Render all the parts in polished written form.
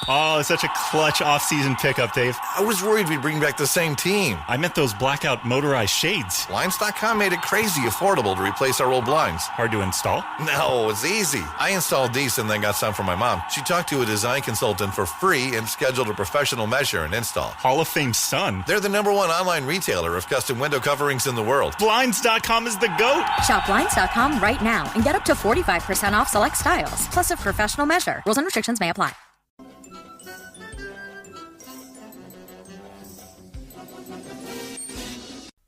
Oh, such a clutch off-season pickup, Dave. I was worried we'd bring back the same team. I meant those blackout motorized shades. Blinds.com made it crazy affordable to replace our old blinds. Hard to install? No, it's easy. I installed these and then got some for my mom. She talked to a design consultant for free and scheduled a professional measure and install. Hall of Fame son. They're the #1 online retailer of custom window coverings in the world. Blinds.com is the GOAT. Shop Blinds.com right now and get up to 45% off select styles, plus a professional measure. Rules and restrictions may apply.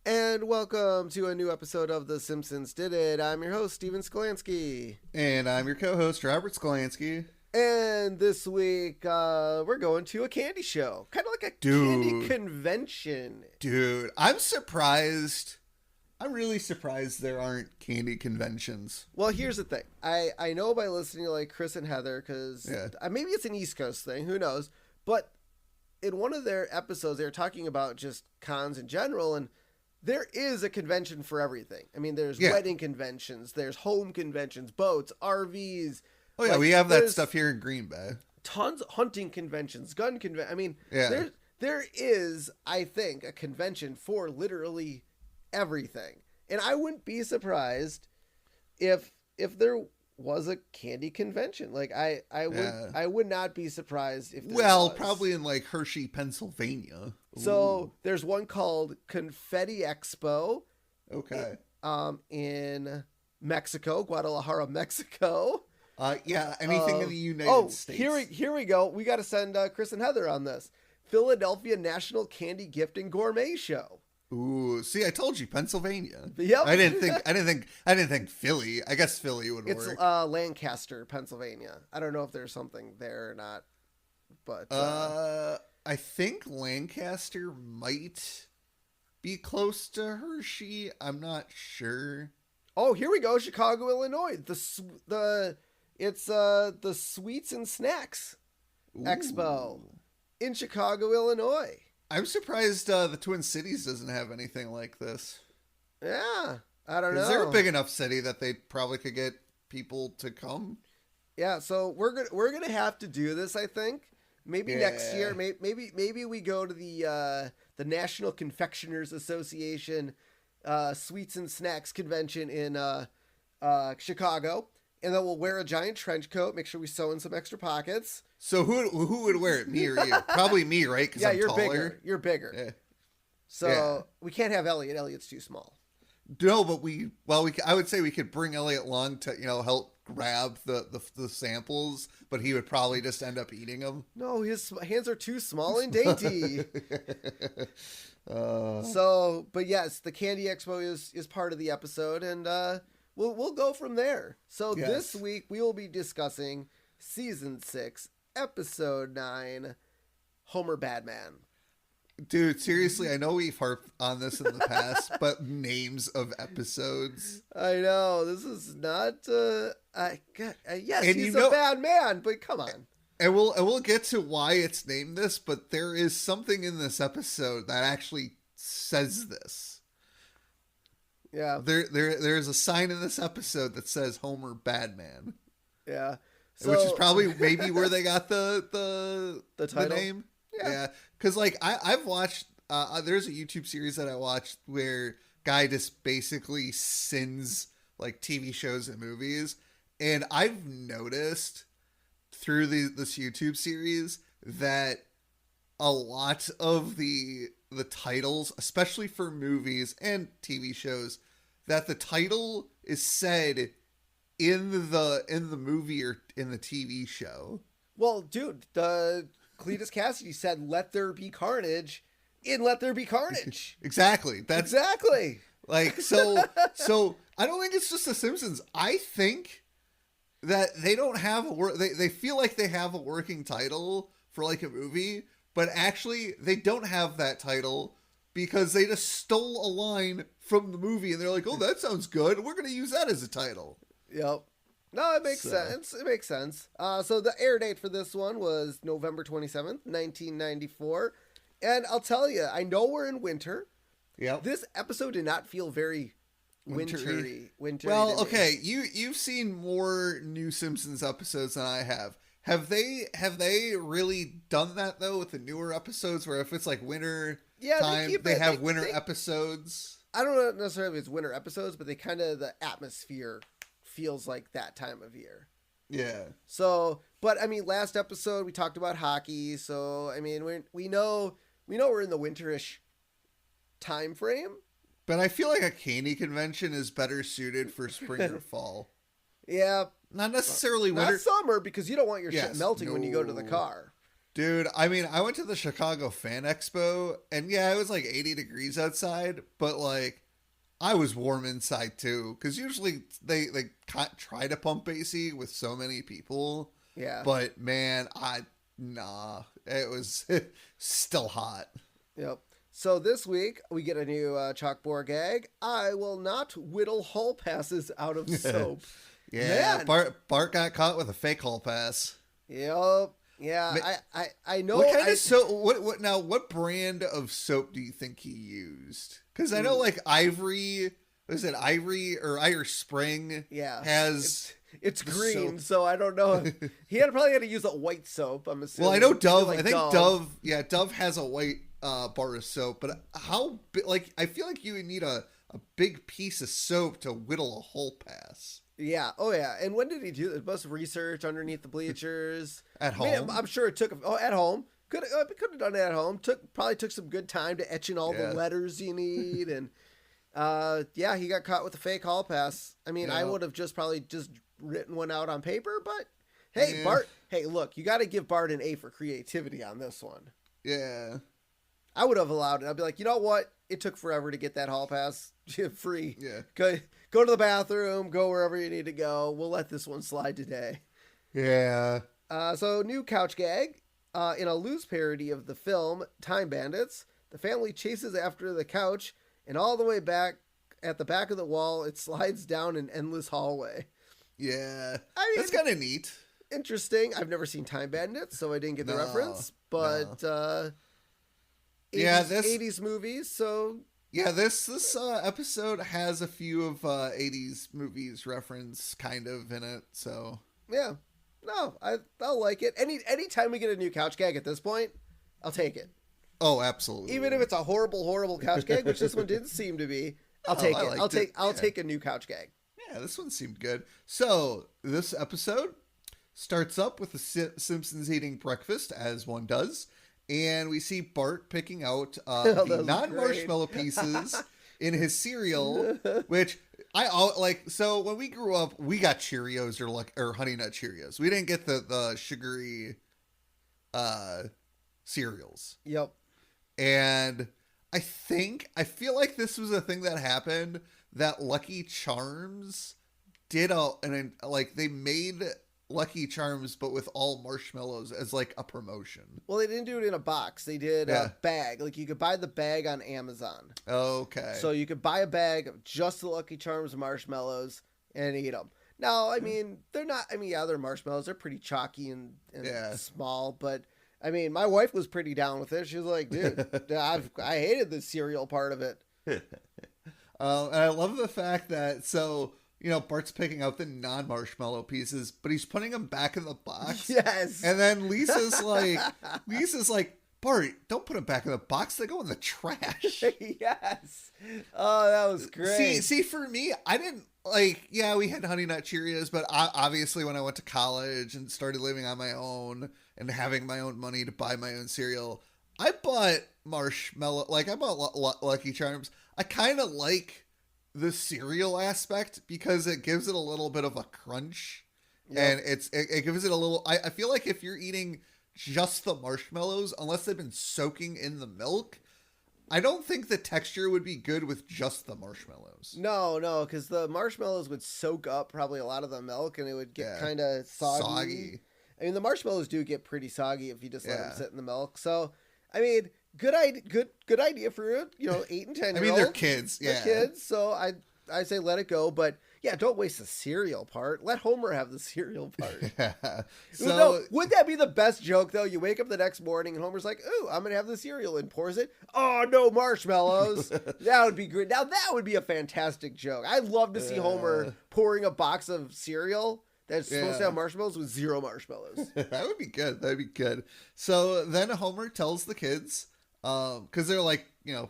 And welcome to a new episode of The Simpsons Did It. I'm your host, Steven Skolansky. And I'm your co-host, Robert Skolansky. And this week, we're going to a candy show. Kind of like a candy convention. Dude, I'm surprised. I'm really surprised there aren't candy conventions. Well, here's the thing. I know by listening to like Chris and Heather, because maybe it's an East Coast thing, who knows. But in one of their episodes, they were talking about just cons in general, and there is a convention for everything. I mean, there's wedding conventions, there's home conventions, boats, RVs. Oh, yeah, we have that stuff here in Green Bay. Tons of hunting conventions, gun convention. I mean, there is, I think, a convention for literally everything. And I wouldn't be surprised if there was a candy convention. Like I would not be surprised if there was. Probably in like Hershey, Pennsylvania. So there's one called Confetti Expo. Okay. In Mexico, Guadalajara, Mexico. Anything in the United States. Here we go. We got to send Chris and Heather on this. Philadelphia National Candy Gift and Gourmet Show. Ooh, see, I told you, Pennsylvania. Yep. I didn't think Philly. I guess Philly would work. It's Lancaster, Pennsylvania. I don't know if there's something there or not, but I think Lancaster might be close to Hershey. I'm not sure. Oh, here we go, Chicago, Illinois. It's the Sweets and Snacks Expo in Chicago, Illinois. I'm surprised the Twin Cities doesn't have anything like this. Yeah, I don't know. Is there a big enough city that they probably could get people to come? Yeah, so we're gonna have to do this, I think. Maybe next year. Maybe we go to the National Confectioners Association Sweets and Snacks Convention in Chicago, and then we'll wear a giant trench coat. Make sure we sew in some extra pockets. So who would wear it? Me or you? Probably me, right? Because I'm you're taller. bigger. You're bigger. Yeah. So we can't have Elliot. Elliot's too small. No, but I would say we could bring Elliot along to help grab the samples, but he would probably just end up eating them. No, his hands are too small and dainty. But yes, the Candy Expo is part of the episode, and we'll go from there. So this week we will be discussing Season 6, Episode 9, Homer Badman. Dude, seriously, I know we've harped on this in the past, but names of episodes. I know, this is not, yes, and he's a bad man, but come on. And we'll get to why it's named this, but there is something in this episode that actually says this. Yeah. There's a sign in this episode that says Homer Badman. Yeah. So, which is probably maybe where they got the title? The name. Yeah. Because like I've watched there's a YouTube series that I watched where guy just basically sins like TV shows and movies, and I've noticed through this YouTube series that a lot of the titles, especially for movies and TV shows, that the title is said in the movie or in the TV show. Well, dude, Cletus Cassidy said, "Let there be carnage," in "Let There Be Carnage." Exactly. Exactly. Like, so I don't think it's just The Simpsons. I think that they don't have they feel like they have a working title for like a movie, but actually they don't have that title because they just stole a line from the movie and they're like, "Oh, that sounds good. We're going to use that as a title." Yep. No, it makes sense. It makes sense. So the air date for this one was November 27th, 1994. And I'll tell you, I know we're in winter. Yeah. This episode did not feel very wintry. Well, okay, you've seen more new Simpsons episodes than I have. Have they really done that though with the newer episodes where if it's like winter time, they have winter episodes? I don't know necessarily if it's winter episodes, but the atmosphere feels like that time of year. Yeah. So, but I mean, last episode we talked about hockey, so I mean, we know we're in the winterish time frame. But I feel like a candy convention is better suited for spring or fall. Yeah. Not necessarily winter. Not summer, because you don't want your shit melting when you go to the car. Dude, I mean, I went to the Chicago Fan Expo, and yeah, it was like 80 degrees outside, but like, I was warm inside too, because usually they try to pump AC with so many people. Yeah. But man, it was still hot. Yep. So this week we get a new chalkboard gag. I will not whittle hall passes out of soap. Yeah, man. Bart got caught with a fake hall pass. Yep. Yeah, I know. What kind of soap? What brand of soap do you think he used? Because I know like Ivory, was it Ivory or Irish Spring? Yeah, has it's green, so I don't know. He probably had to use a white soap. I'm assuming. Well, I know Dove. I think Dove. Yeah, Dove has a white bar of soap, but how? I feel like you would need a big piece of soap to whittle a hole pass. Yeah. Oh, yeah. And when did he do this? Must research underneath the bleachers at home. Man, I'm sure it took. Oh, at home. Could have done it at home. Probably took some good time to etch in all the letters you need, and he got caught with a fake hall pass. I mean, I would have probably just written one out on paper, but hey, Bart. Hey, look, you got to give Bart an A for creativity on this one. Yeah. I would have allowed it. I'd be like, you know what? It took forever to get that hall pass free. Yeah. Go to the bathroom. Go wherever you need to go. We'll let this one slide today. Yeah. So new couch gag. In a loose parody of the film Time Bandits, the family chases after the couch, and all the way back at the back of the wall, it slides down an endless hallway. Yeah. I mean, that's kind of neat. Interesting. I've never seen Time Bandits, so I didn't get the reference. But 80s movies, so yeah, this episode has a few of 80s movies reference kind of in it, so yeah. No, I'll like it. Anytime we get a new couch gag at this point, I'll take it. Oh, absolutely. Even if it's a horrible couch gag, which this one didn't seem to be, I'll take it. I'll take a new couch gag. Yeah, this one seemed good. So this episode starts up with the Simpsons eating breakfast, as one does. And we see Bart picking out the non-marshmallow pieces in his cereal, which I like. So when we grew up, we got Cheerios or Honey Nut Cheerios. We didn't get the sugary cereals. Yep. And I feel like this was a thing that happened that Lucky Charms did they made Lucky Charms, but with all marshmallows as like a promotion. Well, they didn't do it in a box. They did a bag. Like you could buy the bag on Amazon. Okay. So you could buy a bag of just the Lucky Charms marshmallows and eat them. Now, I mean, they're not. I mean, they're marshmallows. They're pretty chalky and small. But I mean, my wife was pretty down with it. She was like, "Dude, I hated the cereal part of it." And I love the fact that Bart's picking out the non-marshmallow pieces, but he's putting them back in the box. Yes. And then Lisa's like, Bart, don't put them back in the box. They go in the trash. Yes. Oh, that was great. See, for me, I didn't we had Honey Nut Cheerios, but obviously when I went to college and started living on my own and having my own money to buy my own cereal, I bought marshmallow. I bought Lucky Charms. I kind of like the cereal aspect because it gives it a little bit of a crunch. Yep. And it gives it a little. I feel like if you're eating just the marshmallows, unless they've been soaking in the milk, I don't think the texture would be good with just the marshmallows. No, because the marshmallows would soak up probably a lot of the milk, and it would get kind of soggy. I mean, the marshmallows do get pretty soggy if you just let them sit in the milk. So, I mean, good idea for 8 and 10 year olds. I mean, they're kids. Yeah, they're kids. So I say let it go, but yeah, don't waste the cereal part. Let Homer have the cereal part. Yeah. So would that be the best joke though? You wake up the next morning and Homer's like, "Ooh, I'm gonna have the cereal," and pours it. Oh, no marshmallows. That would be great. Now that would be a fantastic joke. I'd love to see Homer pouring a box of cereal that's supposed to have marshmallows with 0 marshmallows. That would be good. That'd be good. So then Homer tells the kids, because they're like,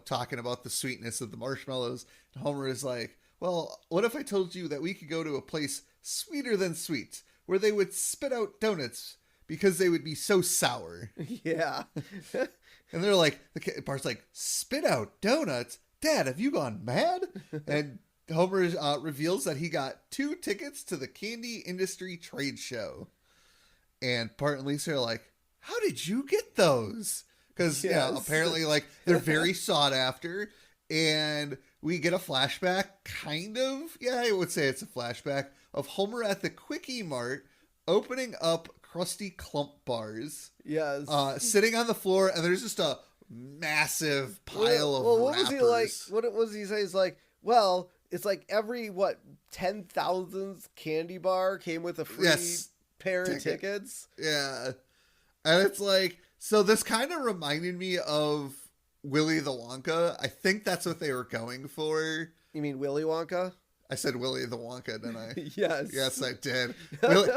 talking about the sweetness of the marshmallows. And Homer is like, well, what if I told you that we could go to a place sweeter than sweet, where they would spit out donuts because they would be so sour? Yeah. And they're like, Bart's like, spit out donuts? Dad, have you gone mad? And Homer reveals that he got 2 tickets to the candy industry trade show. And Bart and Lisa are like, how did you get those? Because apparently like they're very sought after. And we get a flashback, kind of. Yeah, I would say it's a flashback of Homer at the Quickie Mart opening up Krusty Klump bars. Yes. Sitting on the floor, and there's just a massive pile of what wrappers. was he like? What was he say? He's like, well, it's like every 10,000th candy bar came with a free pair of tickets. Yeah, and it's like, so this kind of reminded me of Willy the Wonka. I think that's what they were going for. You mean Willy Wonka? I said Willy the Wonka, didn't I? Yes. Yes, I did.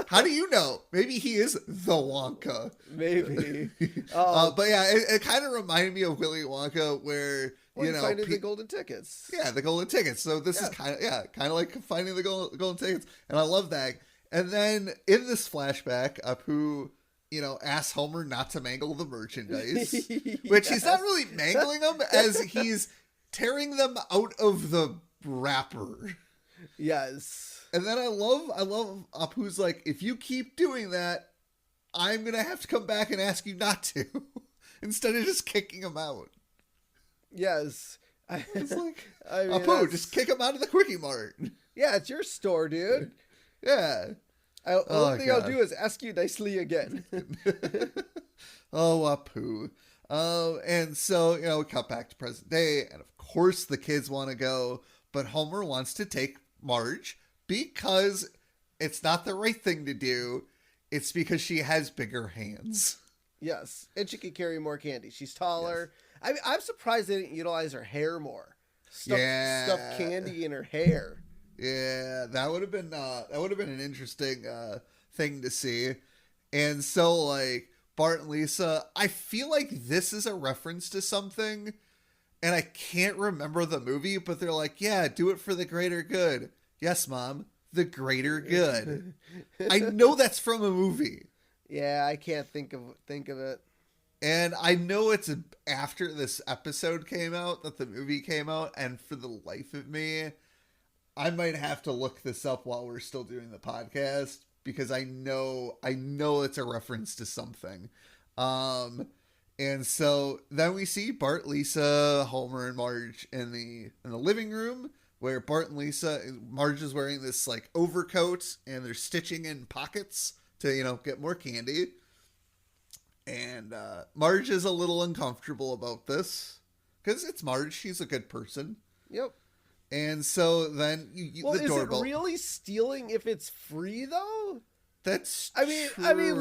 How do you know? Maybe he is the Wonka. Maybe. But yeah, it kind of reminded me of Willy Wonka, where finding the golden tickets. Yeah, the golden tickets. So this is kind of like finding the golden tickets, and I love that. And then in this flashback, Apu, asks Homer not to mangle the merchandise, which he's not really mangling them, as he's tearing them out of the wrapper. Yes. And then I love Apu's like, if you keep doing that, I'm gonna have to come back and ask you not to, instead of just kicking him out. Yes. It's like, Apu, just kick him out of the Quickie Mart. Yeah, it's your store, dude. Yeah. The only thing I'll do is ask you nicely again. Oh, Apu. And so, we cut back to present day, and of course the kids want to go, but Homer wants to take Marge because it's not the right thing to do. It's because she has bigger hands. Yes, and she can carry more candy. She's taller. Yes. I'm surprised they didn't utilize her hair more. Stuff candy in her hair. Yeah, that would have been an interesting thing to see. And so, like, Bart and Lisa, I feel like this is a reference to something, and I can't remember the movie, but they're like, yeah, do it for the greater good. Yes, Mom, the greater good. I know that's from a movie. Yeah, I can't think of it. And I know it's after this episode came out that the movie came out, and for the life of me, I might have to look this up while we're still doing the podcast, because I know it's a reference to something. And so then we see Bart, Lisa, Homer, and Marge in the living room, where Bart and Marge is wearing this like overcoat, and they're stitching in pockets to, get more candy. And Marge is a little uncomfortable about this, because it's Marge. She's a good person. Yep. And so then the doorbell. Is it really stealing if it's free though? That's I mean,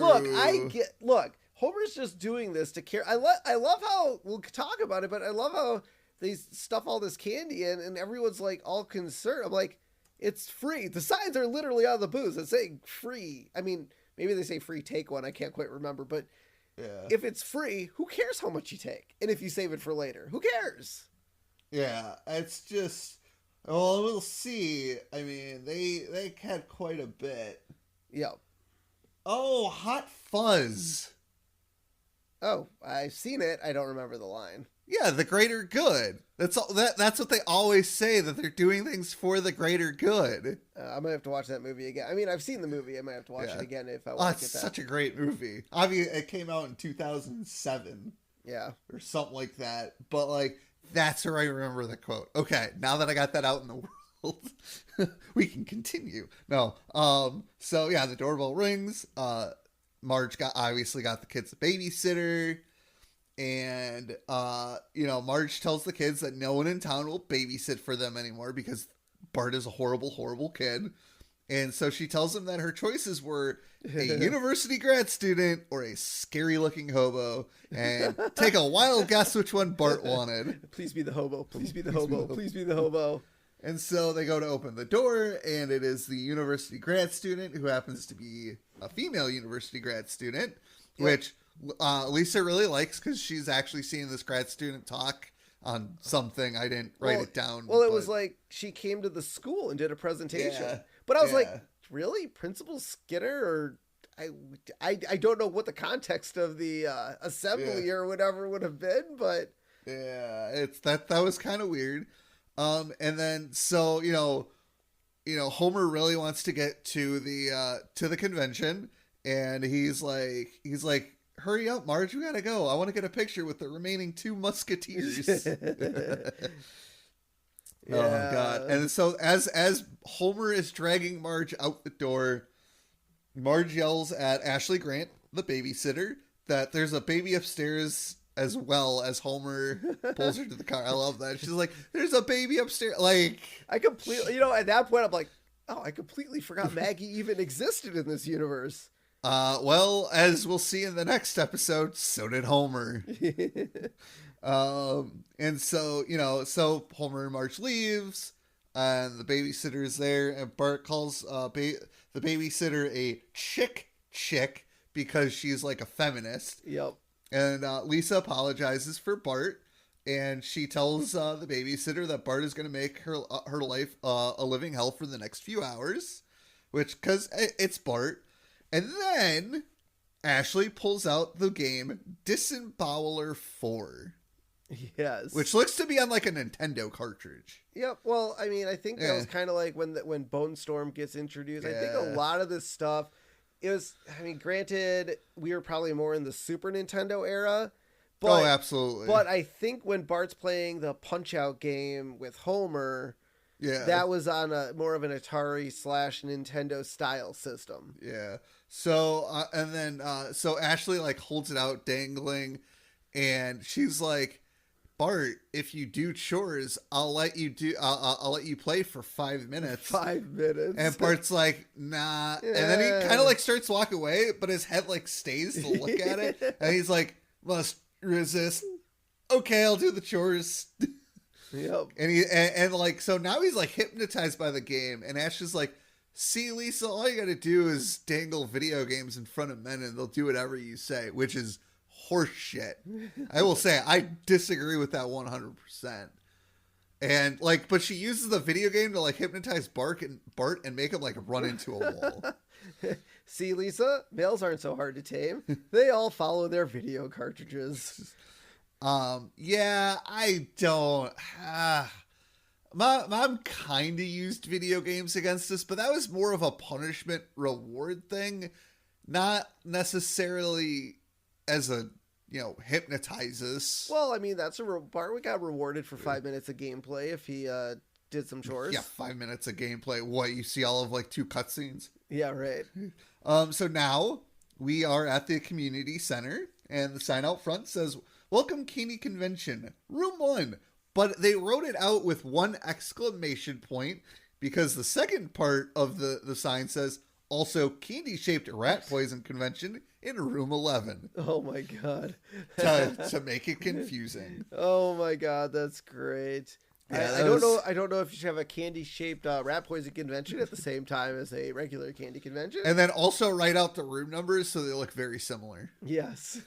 look. Homer's just doing this to care. I love how we'll talk about it, but I love how they stuff all this candy in, and everyone's like all concerned. I'm like, it's free. The signs are literally on the booths. It's saying free. I mean, maybe they say free, take one. I can't quite remember, but yeah. If it's free, who cares how much you take? And if you save it for later, who cares? Yeah, it's just. Well, we'll see. I mean, they had quite a bit. Yep. Oh, Hot Fuzz. Oh, I've seen it. I don't remember the line. Yeah, the greater good. That's all. That's what they always say, that they're doing things for the greater good. I might have to watch that movie again. I mean, I've seen the movie. I might have to watch it again if I want to get that. It's such a great movie. Obviously, it came out in 2007. Yeah. Or something like that. But, like, that's where I remember the quote. Okay, now that I got that out in the world, we can continue. No. So, yeah, the doorbell rings. Marge obviously got the kids a babysitter. And, Marge tells the kids that no one in town will babysit for them anymore because Bart is a horrible, horrible kid. And so she tells them that her choices were a university grad student or a scary-looking hobo. And take a wild guess which one Bart wanted. Please be the hobo. Please be the hobo. Please be the hobo. And so they go to open the door, and it is the university grad student who happens to be a female university grad student, which Lisa really likes because she's actually seeing this grad student talk on something. I didn't write it down. Well, it was like she came to the school and did a presentation. Yeah, but I was like, really? Principal Skinner? Or I don't know what the context of the assembly or whatever would have been, but yeah, it's that was kind of weird. And then so Homer really wants to get to the convention, and he's like, hurry up, Marge, we gotta go. I want to get a picture with the remaining 2 musketeers. Oh God! And so as Homer is dragging Marge out the door, Marge yells at Ashley Grant, the babysitter, that there's a baby upstairs, as well as Homer pulls her to the car. I love that. She's like, there's a baby upstairs. Like, I completely, at that point, I'm like, oh, I completely forgot Maggie even existed in this universe. Well, as we'll see in the next episode, so did Homer. And so Homer and Marge leaves, and the babysitter is there, and Bart calls the babysitter a chick because she's like a feminist. Yep. And Lisa apologizes for Bart, and she tells the babysitter that Bart is going to make her life a living hell for the next few hours, because it's Bart. And then Ashley pulls out the game Disemboweler 4. Yes. Which looks to be on like a Nintendo cartridge. Yep. Well, I mean, I think that was kind of like when Bone Storm gets introduced. I think a lot of this stuff granted, we were probably more in the Super Nintendo era. But, absolutely. But I think when Bart's playing the Punch-Out game with Homer, that was on a more of an Atari / Nintendo style system. Yeah. So so Ashley like holds it out dangling, and she's like, Bart, if you do chores, I'll let you play for 5 minutes. 5 minutes. And Bart's like, nah. Yeah. And then he kind of like starts to walk away, but his head like stays to look at it. And he's like, must resist. Okay, I'll do the chores. Yep. And like, so now he's like hypnotized by the game. And Ash is like, see, Lisa, all you got to do is dangle video games in front of men and they'll do whatever you say, which is horse shit. I will say I disagree with that 100%. And like, but she uses the video game to like hypnotize Bart and make him like run into a wall. See, Lisa, males aren't so hard to tame. They all follow their video cartridges. Yeah, I don't. Mom kind of used video games against us, but that was more of a punishment reward thing, not necessarily as a, hypnotize us. Well, I mean, that's Bart got rewarded for 5 minutes of gameplay if he did some chores. Yeah, 5 minutes of gameplay. What, you see all of like 2 cutscenes? Yeah, right. So now we are at the community center, and the sign out front says, "Welcome Candy Convention, Room 1." But they wrote it out with 1 exclamation point because the second part of the sign says, "Also candy-shaped rat poison convention in room 11. Oh my God. to make it confusing. Oh my God, that's great. Yeah, I don't know if you should have a candy-shaped rat poison convention at the same time as a regular candy convention. And then also write out the room numbers so they look very similar. Yes.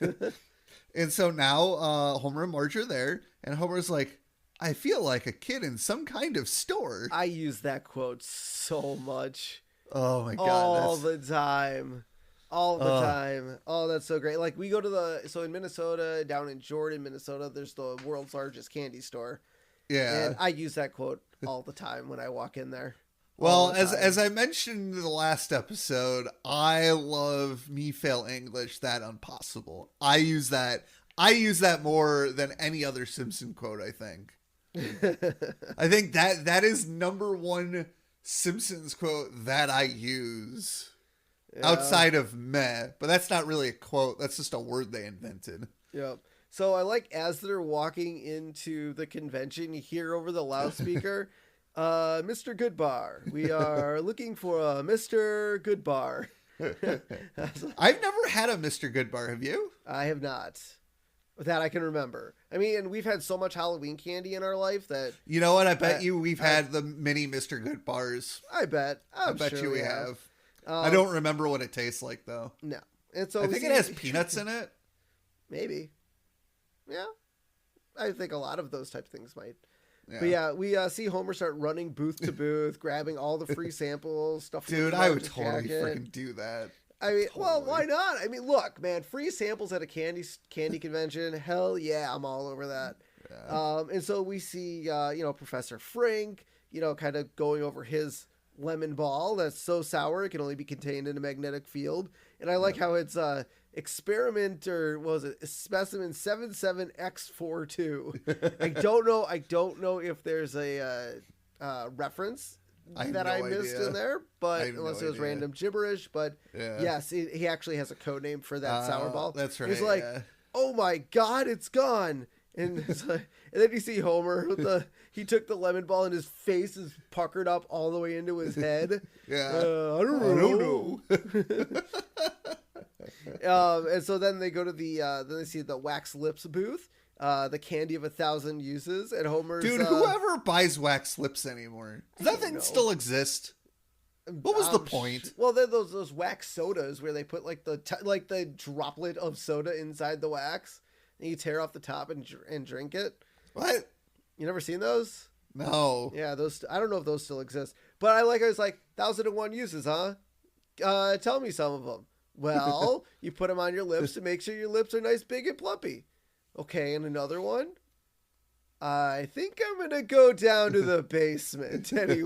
And so now Homer and Marge are there, and Homer's like, I feel like a kid in some kind of store. I use that quote so much. Oh my God. All the time. Oh, that's so great. Like we go to in Minnesota, down in Jordan, Minnesota, there's the world's largest candy store. Yeah. And I use that quote all the time when I walk in there. Well, as I mentioned in the last episode, I love me fail English that impossible. I use that more than any other Simpson quote, I think. I think that is number 1 Simpsons quote that I use. Yeah. Outside of meh, but that's not really a quote. That's just a word they invented. Yep. So I like as they're walking into the convention, you hear over the loudspeaker, Mr. Goodbar. We are looking for a Mr. Goodbar. I've never had a Mr. Goodbar. Have you? I have not. that I can remember. I mean, and we've had so much Halloween candy in our life that You know what? I bet we've had the mini Mr. Good bars. I bet. I bet sure you we have. Um, I don't remember what it tastes like though. No. And so I think it has peanuts in it. Maybe. Yeah. I think a lot of those type of things might. Yeah. But yeah, we see Homer start running booth to booth, grabbing all the free samples, stuff. Dude, I would totally freaking do that. I mean, Totally. well, why not? I mean, look, man, free samples at a candy convention. Hell yeah, I'm all over that. Yeah. And so we see, Professor Frink, kind of going over his lemon ball that's so sour it can only be contained in a magnetic field. And I like how it's experiment, or what was it, specimen 77X42. I don't know if there's a reference that I missed in there, but unless it was random gibberish. But yes, he actually has a code name for that sour ball. That's right. He's like, oh my God, it's gone. And, and then you see Homer with he took the lemon ball and his face is puckered up all the way into his head. Yeah. I don't know. And so then they go to then they see the wax lips booth, the candy of 1,000 uses, and Homer's. Dude, whoever buys wax lips anymore, does that thing still exist? What was the point? Well, then those wax sodas where they put like the droplet of soda inside the wax, and you tear off the top and drink it. What? You never seen those? No. Yeah, those. I don't know if those still exist, but I was like 1,001 uses, huh? Tell me some of them. Well, you put them on your lips to make sure your lips are nice, big, and plumpy. Okay, and another one. I think I'm gonna go down to the basement. And he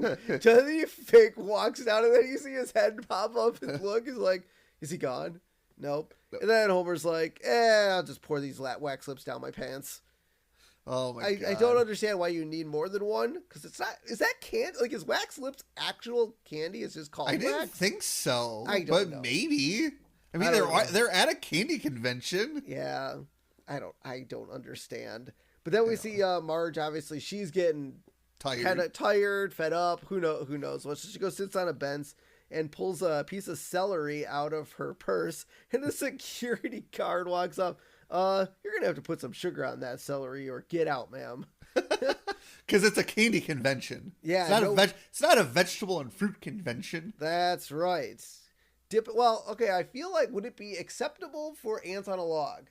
fake walks down, and then you see his head pop up and look. He's like, is he gone? Nope. And then Homer's like, I'll just pour these wax lips down my pants. Oh my God. I don't understand why you need more than one, because it's not. Is that candy? Like, is wax lips actual candy? It's just called wax? I didn't think so. I don't but know. maybe. I mean, they're at a candy convention. Yeah, I don't understand. But then we see Marge. Obviously, she's getting kind of tired, fed up. Who knows what? So she goes, sits on a bench and pulls a piece of celery out of her purse, and a security guard walks up. You're gonna have to put some sugar on that celery, or get out, ma'am. Because it's a candy convention. Yeah, it's not a vegetable and fruit convention. That's right. Well, okay. I feel like, would it be acceptable for ants on a log?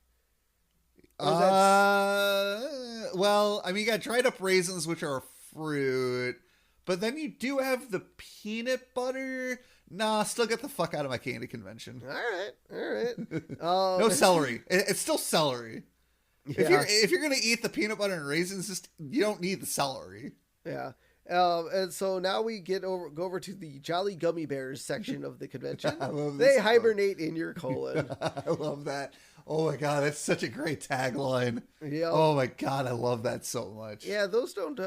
Well, I mean, you got dried up raisins, which are a fruit, but then you do have the peanut butter. Nah, still get the fuck out of my candy convention. All right. No celery. It's still celery. Yeah. If you're gonna eat the peanut butter and raisins, you don't need the celery. Yeah. And so now we go over to the Jolly Gummy Bears section of the convention. They hibernate in your colon. I love that. Oh my God, that's such a great tagline. Yeah. Oh my God, I love that so much. Yeah, those don't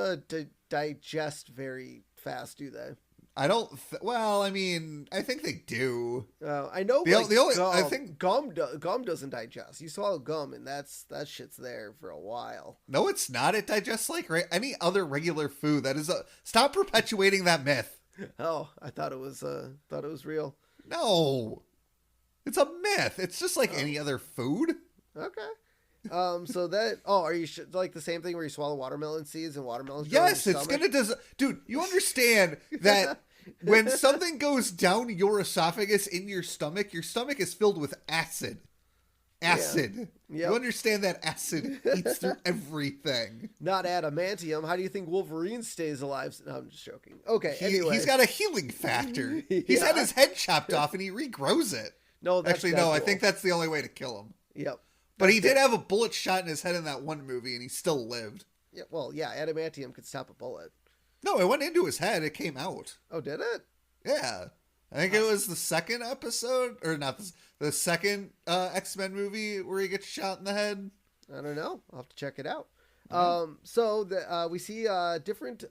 digest very fast, do they? I don't. Well, I mean, I think they do. I know. I think gum doesn't digest. You swallow gum, and that shit's there for a while. No, it's not. It digests like any other regular food. That is stop perpetuating that myth. Oh, I thought it was real. No, it's a myth. It's just like any other food. Okay. So that, are you like the same thing where you swallow watermelon seeds and watermelons? Yes, it's gonna dude, you understand that when something goes down your esophagus in your stomach is filled with acid. Acid. Yeah. Yep. You understand that acid eats through everything. Not adamantium. How do you think Wolverine stays alive? No, I'm just joking. Okay, anyway. He's got a healing factor. He's had his head chopped off and he regrows it. No, that's actually, no, I think that's the only way to kill him. Yep. But he did have a bullet shot in his head in that one movie, and he still lived. Yeah, well, yeah, adamantium could stop a bullet. No, it went into his head. It came out. Oh, did it? Yeah. I think it was the second episode, or not, the second X-Men movie where he gets shot in the head. I don't know. I'll have to check it out. Mm-hmm. We see different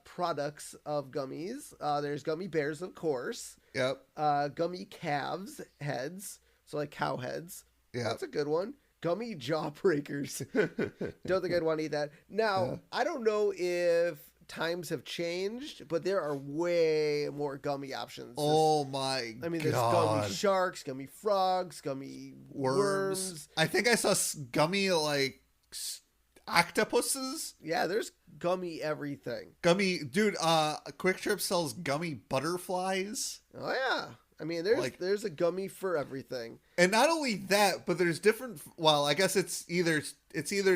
products of gummies. There's gummy bears, of course. Yep. Gummy calves heads, so like cow heads. Yeah. That's a good one. Gummy jawbreakers. Don't think I'd want to eat that. Now, I don't know if times have changed, but there are way more gummy options. Oh my god. I mean, there's gummy sharks, gummy frogs, gummy worms. I think I saw gummy like octopuses. Yeah, there's gummy everything. Gummy, dude, Quick Trip sells gummy butterflies. Oh yeah. I mean, there's a gummy for everything. And not only that, but there's different, well, I guess it's either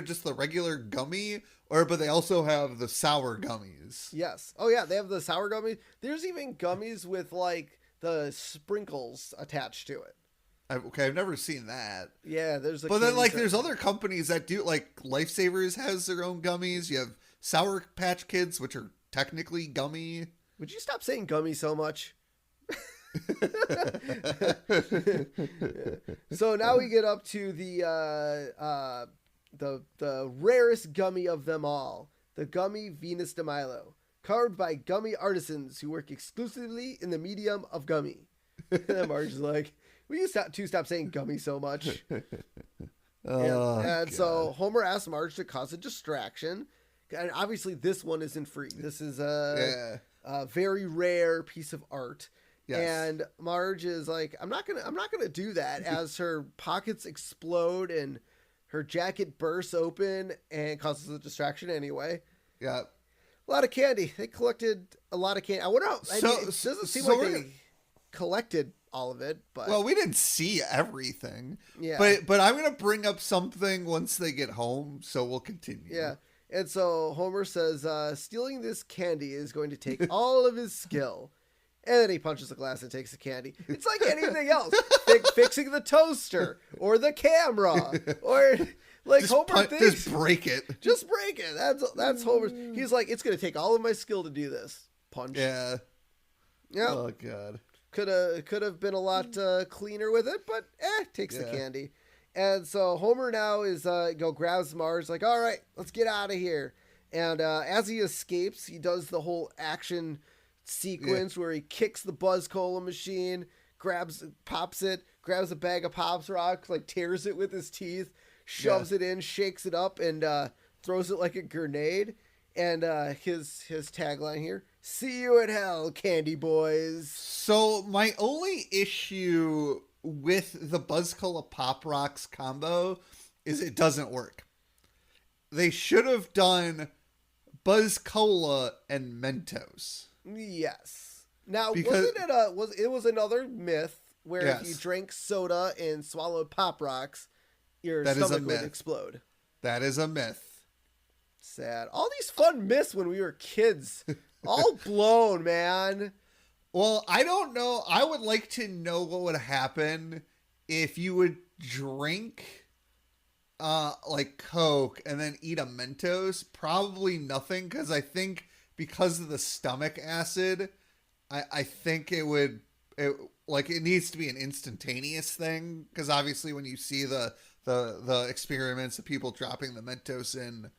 just the regular gummy but they also have the sour gummies. Yes. Oh yeah, they have the sour gummies. There's even gummies with like the sprinkles attached to it. I've never seen that. Yeah, there's but then like there's other companies that do, like Lifesavers has their own gummies. You have Sour Patch Kids, which are technically gummy. Would you stop saying gummy so much? So now we get up to the rarest gummy of them all, the gummy Venus de Milo, carved by gummy artisans who work exclusively in the medium of gummy. And then Marge is like, will you stop saying gummy so much? And so Homer asks Marge to cause a distraction, and obviously this one isn't free. This is a very rare piece of art. Yes. And Marge is like, I'm not gonna do that, as her pockets explode and her jacket bursts open and causes a distraction anyway. Yeah. A lot of candy. They collected a lot of candy. I wonder how, it doesn't seem like they collected all of it, but well, we didn't see everything. Yeah. But I'm gonna bring up something once they get home, so we'll continue. Yeah. And so Homer says, stealing this candy is going to take all of his skill. And then he punches the glass and takes the candy. It's like anything else. Fixing the toaster or the camera or like Homer thinks. Just break it. Just break it. That's Homer's. He's like, it's going to take all of my skill to do this. Punch. Yeah. Yeah. Oh god. Could have been a lot cleaner with it, but takes the candy. And so Homer now is grabs Marge, like, all right, let's get out of here. And as he escapes, he does the whole action sequence where he kicks the Buzz Cola machine, pops it, grabs a bag of Pops Rocks, like tears it with his teeth, shoves it in, shakes it up, and throws it like a grenade. And his tagline here: "See you in hell, candy boys." So my only issue with the Buzz Cola Pop Rocks combo is it doesn't work. They should have done Buzz Cola and Mentos. Yes. Now, it was another myth where if you drank soda and swallowed Pop Rocks, your stomach would explode. That is a myth. Sad. All these fun myths when we were kids, all blown, man. Well, I don't know. I would like to know what would happen if you would drink like Coke and then eat a Mentos. Probably nothing, because I think because of the stomach acid, I think it needs to be an instantaneous thing, because obviously when you see the experiments of people dropping the Mentos in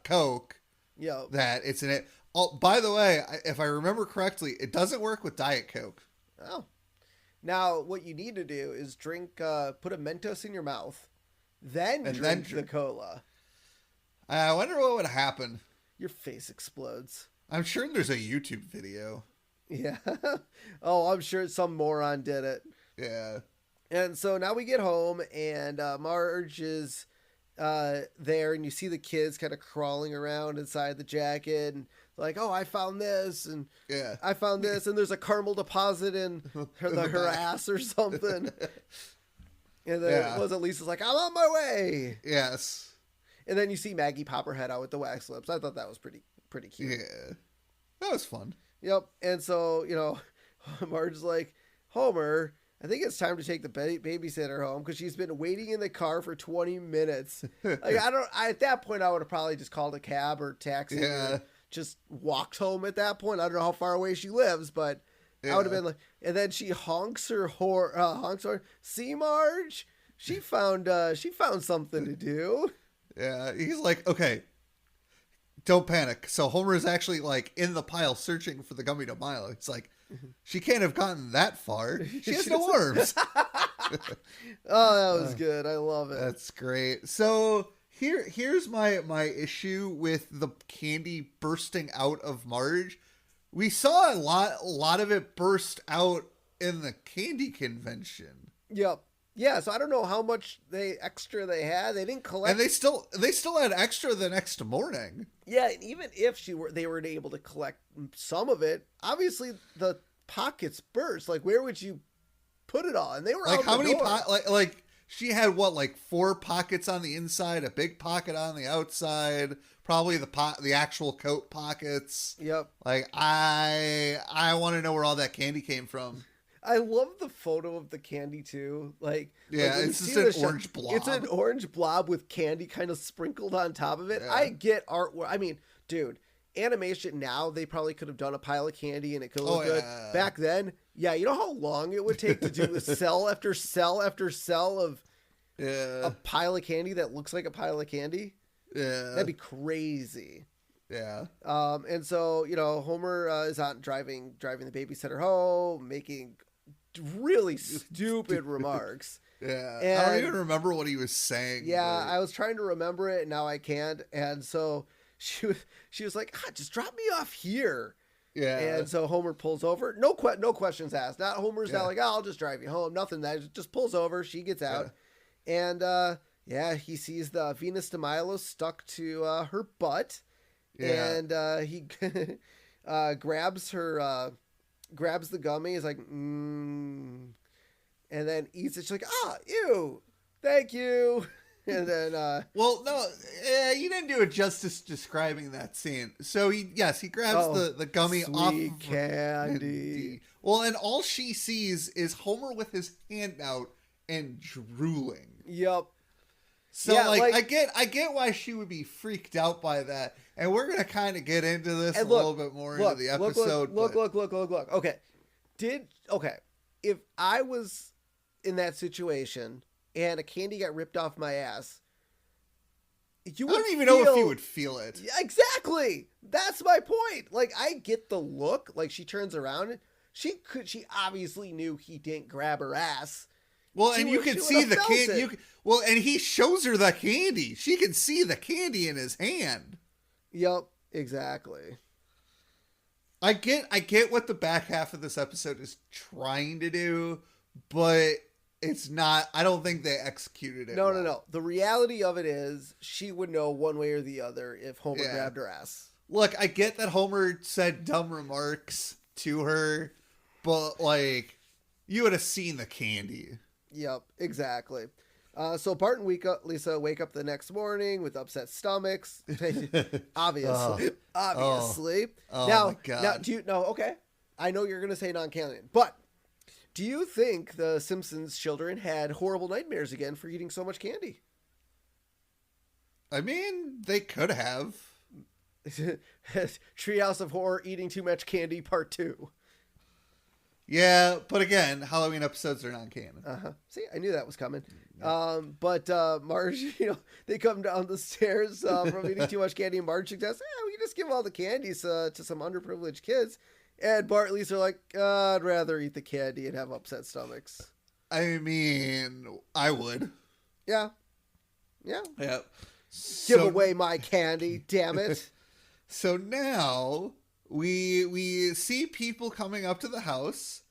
Coke, that it's in it. Oh, by the way, if I remember correctly, it doesn't work with Diet Coke. Oh. Now, what you need to do is drink, put a Mentos in your mouth, then drink the cola. I wonder what would happen. Your face explodes. I'm sure there's a YouTube video. Yeah. Oh, I'm sure some moron did it. Yeah. And so now we get home, and Marge is there, and you see the kids kind of crawling around inside the jacket, and like, oh, I found this, and I found this, and there's a caramel deposit in her ass or something. And then Lisa's like, I'm on my way. Yes. And then you see Maggie pop her head out with the wax lips. I thought that was pretty cute. Yeah. That was fun. Yep. And so, Marge's like, Homer, I think it's time to take the babysitter home, because she's been waiting in the car for 20 minutes. Like, at that point, I would have probably just called a cab or taxi. Yeah. Or just walked home at that point. I don't know how far away she lives, but I would have been like, and then she honks her horn. See, Marge? She found something to do. Yeah. He's like, okay, don't panic. So Homer is actually like in the pile searching for the gummy to Milo. It's like, she can't have gotten that far. She has no arms. Oh, that was good. I love it. That's great. So Here's my issue with the candy bursting out of Marge. We saw a lot of it burst out in the candy convention. Yep. Yeah, so I don't know how much extra they had. They didn't collect, And they still had extra the next morning. Yeah, and even if they were able to collect some of it, obviously the pockets burst. Like, where would you put it all? And they were Like, out how the many door. like she had what, like 4 pockets on the inside, a big pocket on the outside, probably the actual coat pockets. Yep. Like, I want to know where all that candy came from. I love the photo of the candy too. Yeah, when it's you just see an the shot- orange blob. It's an orange blob with candy kind of sprinkled on top of it. Yeah. I get artwork. I mean, dude, animation now, they probably could have done a pile of candy and it could look good. yeah. Back then, yeah, you know how long it would take to do cell after cell after cell of Yeah. a pile of candy that looks like a pile of candy? Yeah. That'd be crazy. Yeah. And so, Homer is out driving the babysitter home, making really stupid remarks. Yeah. I And- don't even remember what he was saying. Yeah, but- I was trying to remember it, and now I can't. And so she was like, just drop me off here. yeah. And so Homer pulls over. No questions asked. Not Homer's not Yeah. like, I'll just drive you home. Nothing. That just pulls over. She gets out, and he sees the Venus de Milo stuck to her butt, Yeah. and he grabs the gummy. He's like, and then eats it. She's like, ew, thank you. And then Well, no, you didn't do it justice describing that scene. So he grabs the gummy off sweet of candy. Well, and all she sees is Homer with his hand out and drooling. Yep. So Yeah, like, like- I get why she would be freaked out by that. And we're gonna kind of get into this a And look, little bit more into the episode. Look. but- Okay. If I was in that situation and a candy got ripped off my ass, I don't even know if he feel- would feel it. Yeah, exactly. That's my point. Like, I get the look. Like, she turns around. She obviously knew he didn't grab her ass. Well, She and you would- can she see would've the felt candy. it. Well, and he shows her the candy. She can see the candy in his hand. Yep. Exactly. I get what the back half of this episode is trying to do, but it's not. I don't think they executed it. well. No. The reality of it is she would know one way or the other if Homer Yeah. grabbed her ass. Look, I get that Homer said dumb remarks to her, but like, you would have seen the candy. Yep, exactly. So Bart and Lisa wake up the next morning with upset stomachs. Obviously. Oh, now, my God. Now, do you know? Okay, I know you're gonna say non-canon, but do you think the Simpsons children had horrible nightmares again for eating so much candy? I mean, they could have. Treehouse of Horror: Eating Too Much Candy Part 2. Yeah, but again, Halloween episodes are non-canon. See, I knew that was coming. But Marge, they come down the stairs from eating too much candy, and Marge suggests, we can just give all the candies to some underprivileged kids. And Bart and Lisa are like, I'd rather eat the candy and have upset stomachs. I mean, I would. Yeah. Yeah. Give away my candy, damn it. So now we see people coming up to the house,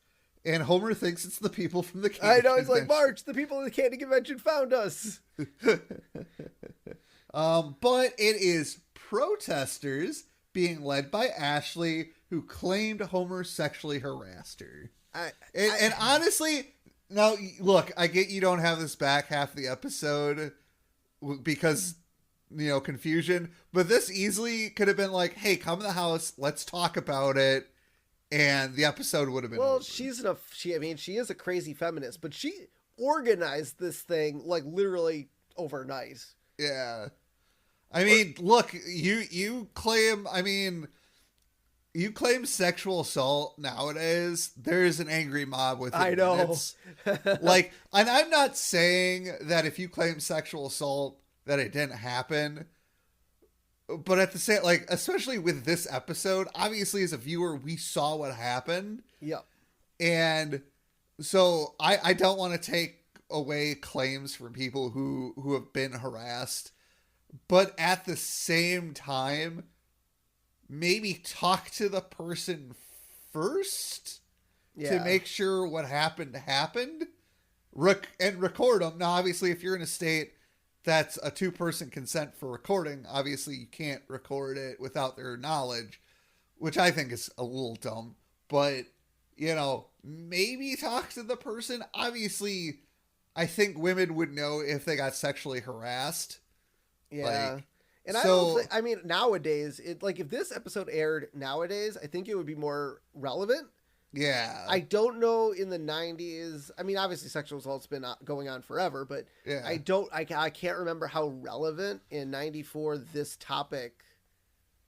and Homer thinks it's the people from the candy I know, he's like, convention. Marge, the people in the candy convention found us. But it is protesters being led by Ashley, who claimed Homer sexually harassed her. And honestly, now look, I get you don't have this back half of the episode because, confusion, but this easily could have been like, hey, come to the house, let's talk about it, and the episode would have been over. She is a crazy feminist, but she organized this thing like literally overnight. Yeah. I mean, look, you claim sexual assault nowadays. There's an angry mob with I know. minutes. Like, and I'm not saying that if you claim sexual assault that it didn't happen, but at the same, like, especially with this episode, obviously as a viewer, we saw what happened. Yep. And so I don't want to take away claims from people who have been harassed. but at the same time, maybe talk to the person first to make sure what happened happened. And record them. Now, obviously, if you're in a state that's a 2-person consent for recording, obviously you can't record it without their knowledge, which I think is a little dumb. But, maybe talk to the person. Obviously, I think women would know if they got sexually harassed. Yeah. And I don't think, nowadays, if this episode aired nowadays, I think it would be more relevant. Yeah. I don't know in the 90s. I mean, obviously sexual assault's been going on forever, but yeah. I can't remember how relevant in 94 this topic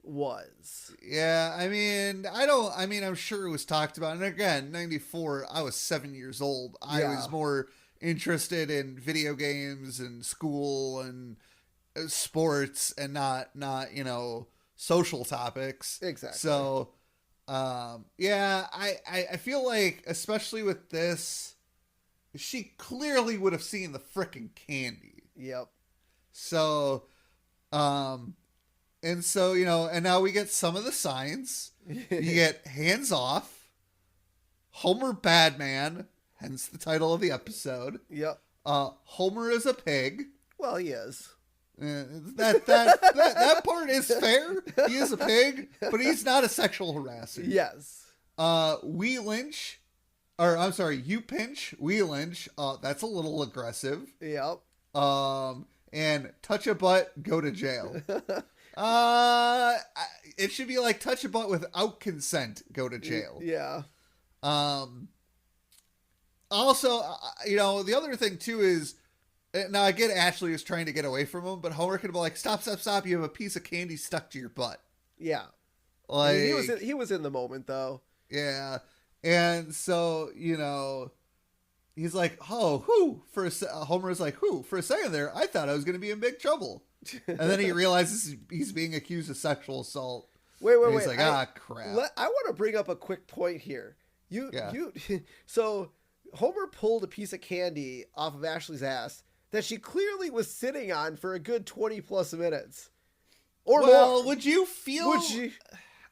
was. Yeah. I'm sure it was talked about. And again, 94, I was 7 years old. I was more interested in video games and school and sports and not, social topics. Exactly. So, I feel like, especially with this, she clearly would have seen the frickin' candy. Yep. So, and now we get some of the signs. You get hands off, Homer Badman, hence the title of the episode. Yep. Homer is a pig. Well, he is. That part is fair. He is a pig, but he's not a sexual harasser. Yes. You pinch, we lynch. That's a little aggressive. Yep. And touch a butt, go to jail. It should be like touch a butt without consent, go to jail. Yeah. Also, the other thing too is, now I get Ashley was trying to get away from him, but Homer could be like, stop, you have a piece of candy stuck to your butt. Yeah. Like, he was in the moment though. Yeah. And so, he's like, Homer's like, for a second there, I thought I was going to be in big trouble. And then he realizes he's being accused of sexual assault. Wait. He's like, crap. I want to bring up a quick point here. So Homer pulled a piece of candy off of Ashley's ass that she clearly was sitting on for a good 20 plus minutes. Or more. Would you feel... Would she...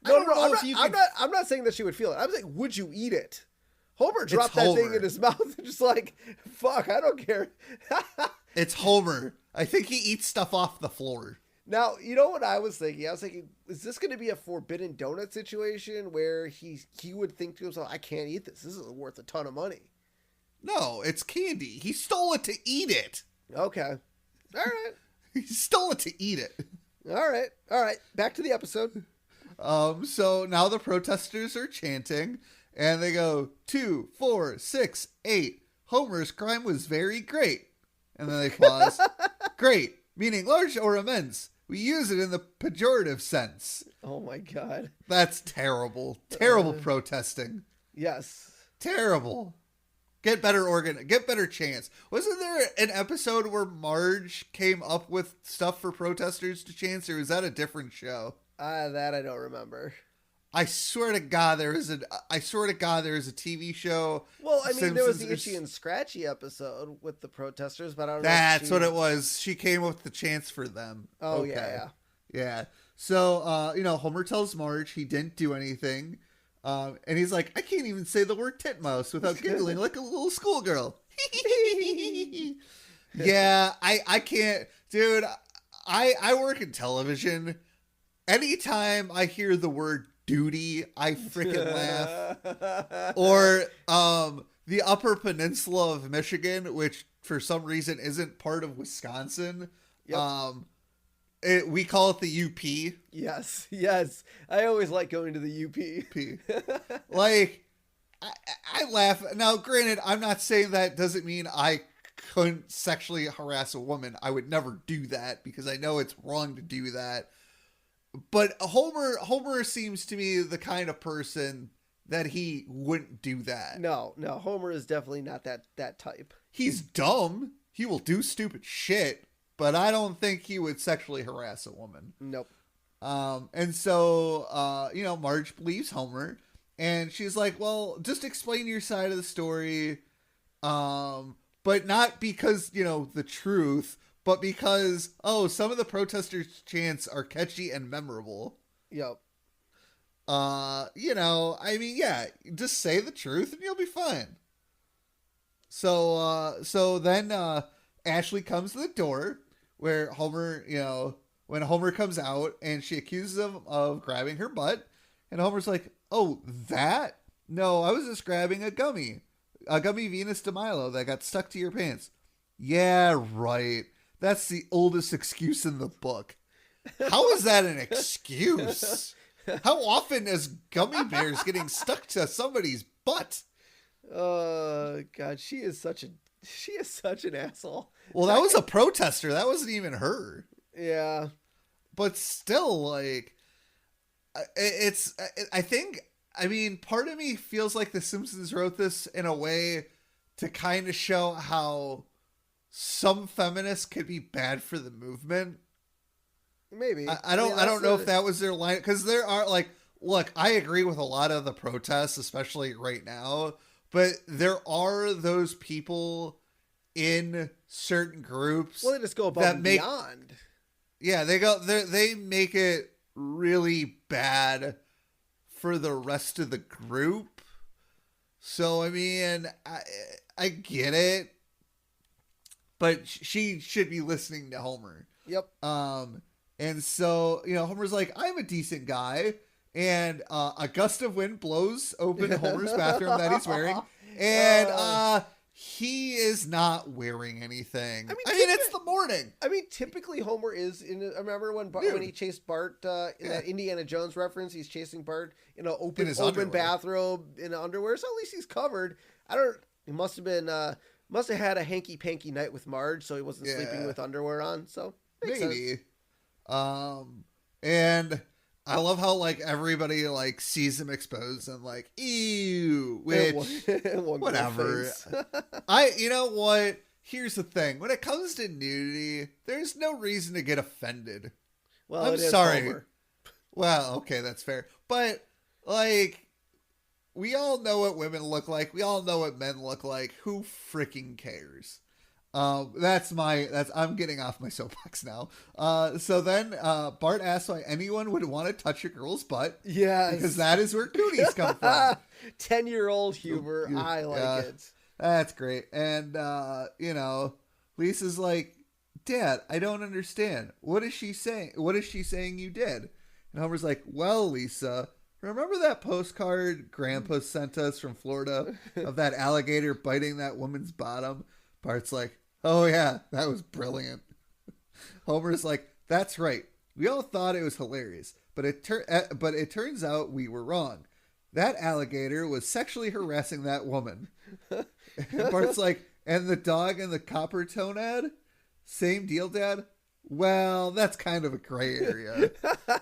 I'm not saying that she would feel it. I'm saying, would you eat it? Homer dropped that thing in his mouth and just like, fuck, I don't care. It's Homer. I think he eats stuff off the floor. Now, you know what I was thinking? I was thinking, is this going to be a forbidden donut situation where he would think to himself, I can't eat this. This is worth a ton of money. No, it's candy. He stole it to eat it. Okay. All right. He stole it to eat it. All right. Back to the episode. So now the protesters are chanting, and they go, 2, 4, 6, 8. Homer's crime was very great. And then they pause. Great, meaning large or immense. We use it in the pejorative sense. Oh my God. That's terrible. Terrible protesting. Yes. Terrible. Get better chance. Wasn't there an episode where Marge came up with stuff for protesters to chant, or was that a different show? That I don't remember. I swear to God there is a TV show. Well, I mean, there was the Itchy and Scratchy episode with the protesters, but I don't know. That's what it was. She came up with the chants for them. Oh, okay. Yeah. So, Homer tells Marge he didn't do anything. And he's like, I can't even say the word titmouse without giggling like a little schoolgirl. Yeah, I can't. Dude, I work in television. Anytime I hear the word duty, I freaking laugh. Or the Upper Peninsula of Michigan, which for some reason isn't part of Wisconsin. Yep. We call it the UP. Yes. I always like going to the UP. Like, I laugh. Now, granted, I'm not saying that doesn't mean I couldn't sexually harass a woman. I would never do that because I know it's wrong to do that. But Homer seems to me the kind of person that he wouldn't do that. No, Homer is definitely not that type. He's dumb. He will do stupid shit, but I don't think he would sexually harass a woman. Nope. And so, Marge believes Homer, and she's like, well, just explain your side of the story, but not because, the truth, but because, some of the protesters' chants are catchy and memorable. Yep. Just say the truth and you'll be fine. So then Ashley comes to the door where Homer, when Homer comes out and she accuses him of grabbing her butt, and Homer's like, "Oh, that? No, I was just grabbing a gummi Venus de Milo that got stuck to your pants." "Yeah, right. That's the oldest excuse in the book." How is that an excuse? How often is gummy bears getting stuck to somebody's butt? God, she is such an asshole. Well, that was a protester. That wasn't even her. Yeah. But still, like, part of me feels like The Simpsons wrote this in a way to kind of show how some feminists could be bad for the movement. Maybe. I don't know if that was their line, because there are, like, look, I agree with a lot of the protests, especially right now, but there are those people in certain groups. Well, they just go above and beyond. Yeah, they make it really bad for the rest of the group. So, I mean, I get it, but she should be listening to Homer. Yep. And so, Homer's like, "I'm a decent guy." And a gust of wind blows open Homer's bathroom that he's wearing. And he is not wearing anything. I mean, it's the morning. I mean, typically Homer is I remember when he chased Bart in that Indiana Jones reference, he's chasing Bart in an open bathrobe in underwear. So at least he's covered. He must have had a hanky panky night with Marge, so he wasn't sleeping with underwear on. So maybe. And I love how, like, everybody, like, sees him exposed and, like, ew, which, whatever. You know what? Here's the thing. When it comes to nudity, there's no reason to get offended. Well, I'm sorry. Homer. Well, okay, that's fair. But, like, we all know what women look like. We all know what men look like. Who freaking cares? I'm getting off my soapbox now. So then Bart asks why anyone would want to touch a girl's butt. Yes. Because that is where cooties come from. 10-year-old humor. I like it. That's great. And, Lisa's like, "Dad, I don't understand. What is she saying? What is she saying you did?" And Homer's like, "Well, Lisa, remember that postcard Grandpa sent us from Florida of that alligator biting that woman's bottom?" Bart's like, "Oh yeah, that was brilliant." Homer's like, "That's right. We all thought it was hilarious, but it turns out we were wrong. That alligator was sexually harassing that woman." And Bart's like, "And the dog in the copper tone ad? Same deal, Dad?" "Well, that's kind of a gray area."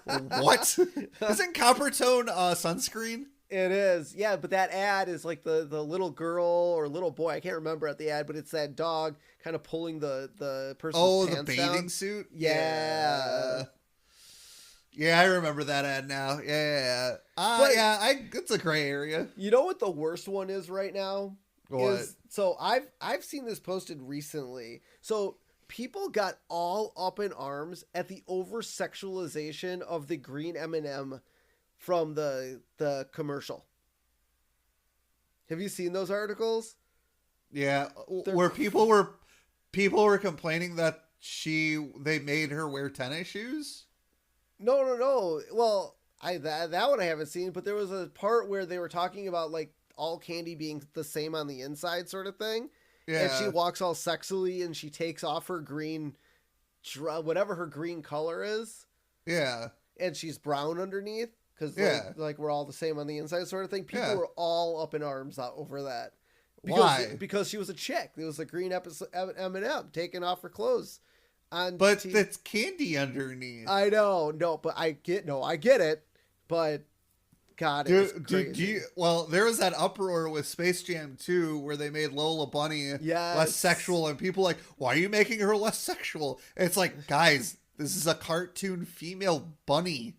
What? Isn't copper tone sunscreen? It is, yeah, but that ad is like the little girl or little boy, I can't remember at the ad, but it's that dog kind of pulling the person's pants down. The bathing suit? Yeah. Yeah, I remember that ad now. Yeah. It's a gray area. You know what the worst one is right now? What? So I've seen this posted recently. So people got all up in arms at the over-sexualization of the green M&M from the commercial. Have you seen those articles? Yeah, where people were complaining that they made her wear tennis shoes? No. Well, that one I haven't seen, but there was a part where they were talking about, like, all candy being the same on the inside sort of thing. Yeah. And she walks all sexily and she takes off her green, whatever her green color is. Yeah. And she's brown underneath. Because like we're all the same on the inside sort of thing. People were all up in arms over that. Why? Because she was a chick. It was a green M&M taking off her clothes. But that's candy underneath. I know. No, but I get it. But God, it was crazy. There was that uproar with Space Jam 2 where they made Lola Bunny less sexual. And people were like, "Why are you making her less sexual?" And it's like, guys, this is a cartoon female bunny.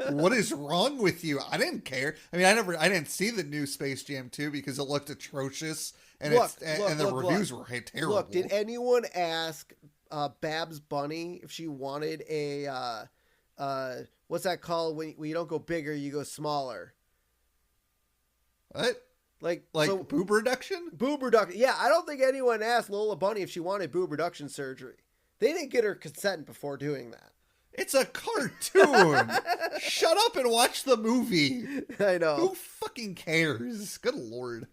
What is wrong with you? I didn't care. I mean, I didn't see the new Space Jam 2 because it looked atrocious and the reviews were terrible. Look, did anyone ask Babs Bunny if she wanted a what's that called when you don't go bigger, you go smaller. What? Like so, boob reduction? Boob reduction. Yeah, I don't think anyone asked Lola Bunny if she wanted boob reduction surgery. They didn't get her consent before doing that. It's a cartoon. Shut up and watch the movie. I know. Who fucking cares? Good Lord.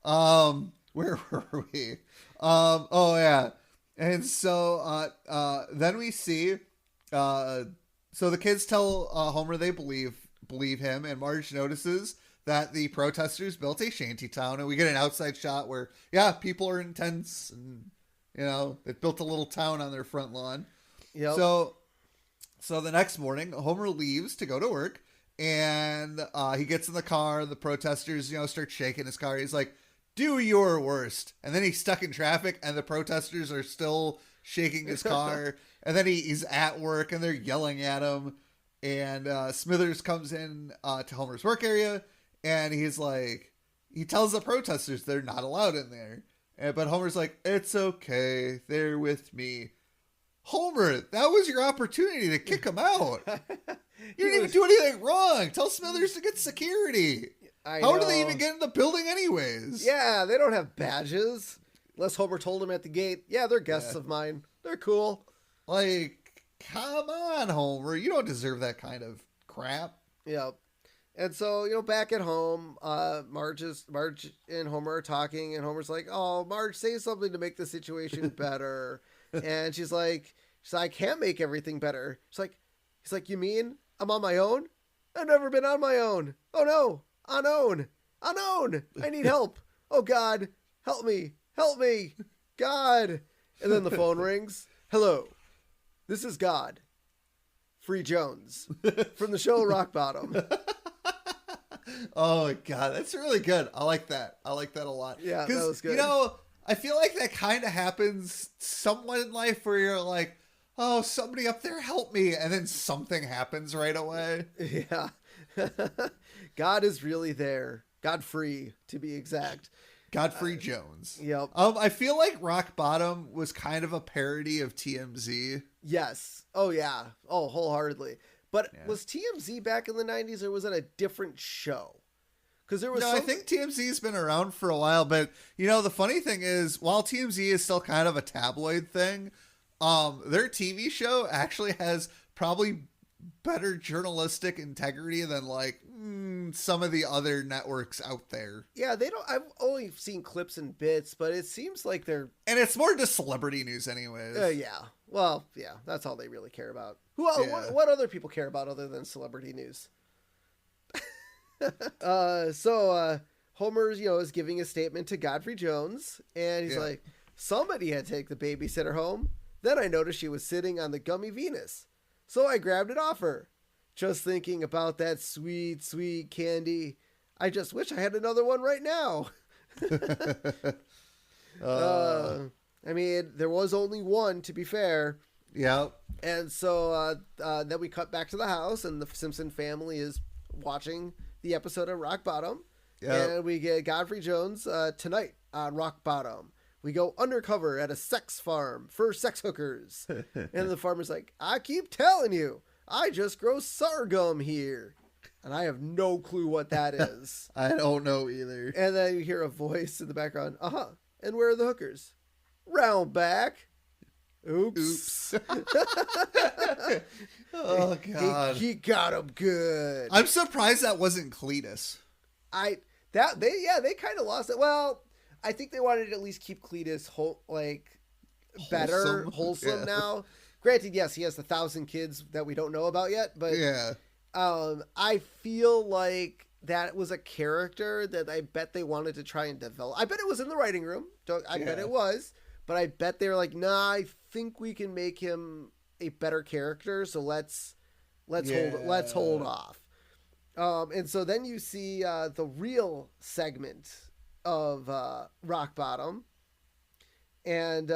Where were we? Oh yeah. And so, then we see, so the kids tell Homer they believe him, and Marge notices that the protesters built a shantytown, and we get an outside shot where, yeah, people are in tents, and they built a little town on their front lawn. Yep. So the next morning, Homer leaves to go to work, and he gets in the car. The protesters, start shaking his car. He's like, "Do your worst." And then he's stuck in traffic, and the protesters are still shaking his car. And then he's at work, and they're yelling at him. And Smithers comes in to Homer's work area, and he's like, he tells the protesters they're not allowed in there. But Homer's like, "It's okay. They're with me." Homer, that was your opportunity to kick him out. You didn't even do anything wrong. Tell Smithers to get security. How do they even get in the building anyways? Yeah, they don't have badges. Unless Homer told them at the gate, yeah, they're guests of mine. They're cool. Like, come on, Homer. You don't deserve that kind of crap. Yep. And so, back at home, Marge and Homer are talking, and Homer's like, "Oh, Marge, say something to make the situation better." And she's like, "I can't make everything better." He's like, "You mean I'm on my own? I've never been on my own. Oh no, unknown. I need help. Oh God, help me, God." And then the phone rings. "Hello, this is God. Free Jones from the show Rock Bottom." Oh God, that's really good. I like that a lot. Yeah, that was good. I feel like that kind of happens somewhat in life where you're like, "Oh, somebody up there help me," and then something happens right away. Yeah. God is really there. Godfrey, to be exact. Godfrey Jones. Yep. I feel like Rock Bottom was kind of a parody of TMZ. Yes. Oh yeah. Oh, wholeheartedly. But was TMZ back in the 90s, or was it a different show? Because there was I think TMZ's been around for a while, but the funny thing is, while TMZ is still kind of a tabloid thing, their TV show actually has probably better journalistic integrity than some of the other networks out there. Yeah, they don't. I've only seen clips and bits, but it seems like they're. And it's more just celebrity news, anyways. Yeah. Well, yeah, that's all they really care about. Who else? Yeah. What other people care about other than celebrity news? So Homer, is giving a statement to Godfrey Jones, and he's like, "Somebody had to take the babysitter home. Then I noticed she was sitting on the gummy Venus, so I grabbed it off her. Just thinking about that sweet, sweet candy. I just wish I had another one right now." I mean, there was only one, to be fair. Yeah. And so then we cut back to the house, and the Simpson family is watching the episode of Rock Bottom. Yep. And we get Godfrey Jones tonight on Rock Bottom. We go undercover at a sex farm for sex hookers. And the farmer's like, "I keep telling you, I just grow sorghum here." And I have no clue what that is. I don't know either. And then you hear a voice in the background. "Uh-huh. And where are the hookers?" "Round back." Oops. Oh God. He got him good. I'm surprised that wasn't Cletus. They kind of lost it. Well, I think they wanted to at least keep Cletus better, wholesome now. Granted, yes, he has 1,000 kids that we don't know about yet, but I feel like that was a character that I bet they wanted to try and develop. I bet it was in the writing room. I bet it was, but I bet they were like, "Nah, I think we can make him a better character, so let's hold off." And so then you see the real segment of Rock Bottom, and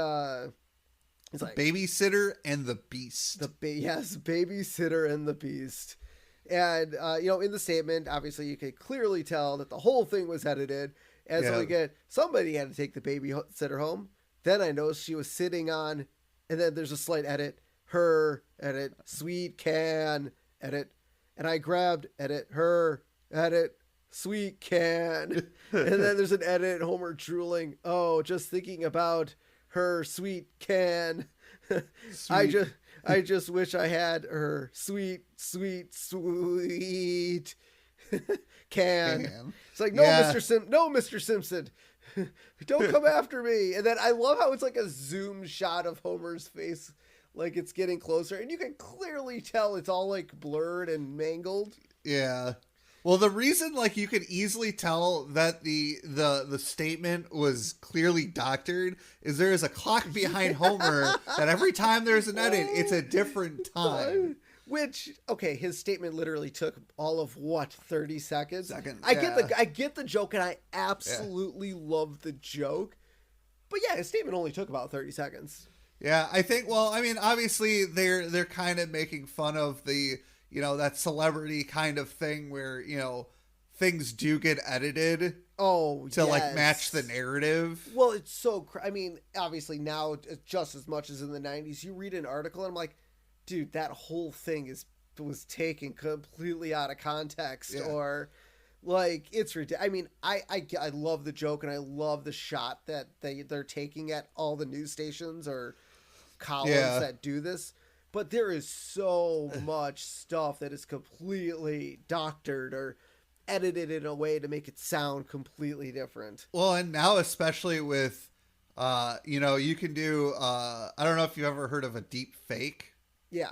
it's like Babysitter and the Beast. Babysitter and the Beast. And in the statement, obviously you could clearly tell that the whole thing was edited. And so we get, "Somebody had to take the babysitter home. Then I noticed she was sitting on And then there's a slight edit. Her, edit. Sweet can, edit. And I grabbed, edit. Her, edit. Sweet can. And then there's an edit. Homer drooling. Oh, just thinking about her sweet can. Sweet. I just wish I had her sweet can. It's like, no, Yeah. Mr. Simpson. Don't come after me. And then I love how it's like a zoom shot of Homer's face, like it's getting closer, and you can clearly tell it's all like blurred and mangled. Yeah. Well, the reason, like, you could easily tell that the statement was clearly doctored is there is a clock behind Homer that every time there's an edit, it's a different time. Which, okay, his statement literally took all of 30 seconds. Second, I yeah. get the joke, and I absolutely love the joke. But yeah, his statement only took about 30 seconds. Yeah, I think, well, I mean, obviously they're kind of making fun of the, you know, that celebrity kind of thing where, you know, things do get edited to like match the narrative. Well, it's so, I mean, obviously now just as much as in the 90s, you read an article and I'm like, dude, that whole thing was taken completely out of context. Yeah. Or like, it's ridiculous. I mean, I love the joke, and I love the shot that they're taking at all the news stations or columns that do this. But there is so much stuff that is completely doctored or edited in a way to make it sound completely different. Well, and now especially with, you know, you can do, I don't know if you've ever heard of a deep fake. Yeah.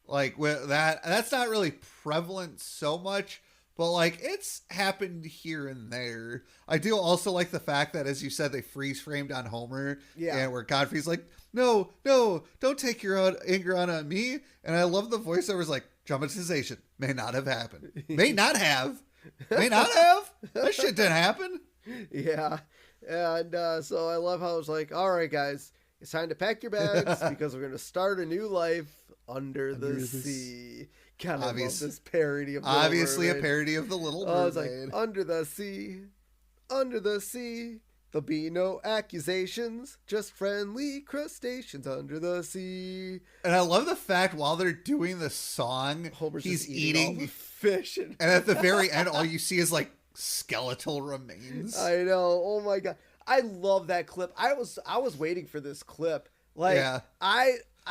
Like with that's not really prevalent so much, but like it's happened here and there. I do also like the fact that, as you said, they freeze framed on Homer. Yeah. And where Godfrey's like, no, don't take your anger out on me. And I love the voiceovers like, dramatization may not have happened. May not have. May not have. That shit didn't happen. Yeah. And so I love how it's like, all right, guys, it's time to pack your bags because we're going to start a new life under the sea. God, I love this parody of Little obviously Mermaid. a parody of the Little Mermaid. Oh, it's like, under the sea, there'll be no accusations, just friendly crustaceans under the sea. And I love the fact while they're doing the song, Homer's he's just eating all the fish. and at the very end, all you see is like skeletal remains. I know. Oh my God. I love that clip. I was waiting for this clip. Like, Yeah.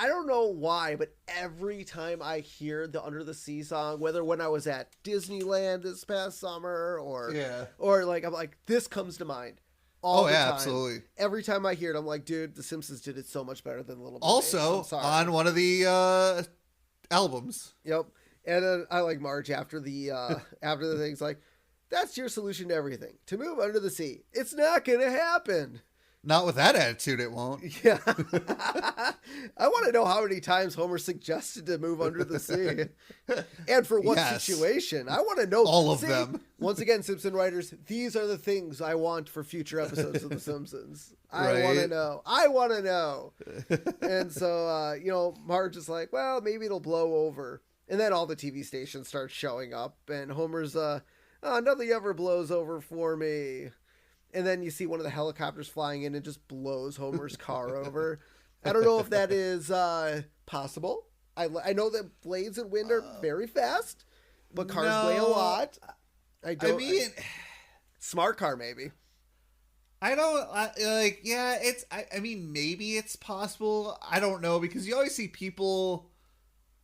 I don't know why, but every time I hear the Under the Sea song, whether when I was at Disneyland this past summer or like, I'm like, this comes to mind all the time. Absolutely. Every time I hear it, I'm like, dude, The Simpsons did it so much better than Little Mermaid. Also I'm sorry. on one of the albums. Yep. And then I like Marge after the thing's like, that's your solution to everything. To move under the sea. It's not going to happen. Not with that attitude, it won't. Yeah. I want to know how many times Homer suggested to move under the sea. And for what situation. I want to know. All of them. Once again, Simpson writers, these are the things I want for future episodes of The Simpsons. I Right. want to know. And so, you know, Marge is like, well, maybe it'll blow over. And then all the TV stations start showing up. And Homer's, oh, nothing ever blows over for me. And then you see one of the helicopters flying in and just blows Homer's car over. I don't know if that is possible. I know that blades and wind are very fast, but cars weigh a lot. I mean, smart car maybe. I don't like. Yeah, it's. I mean, maybe it's possible. I don't know, because you always see people.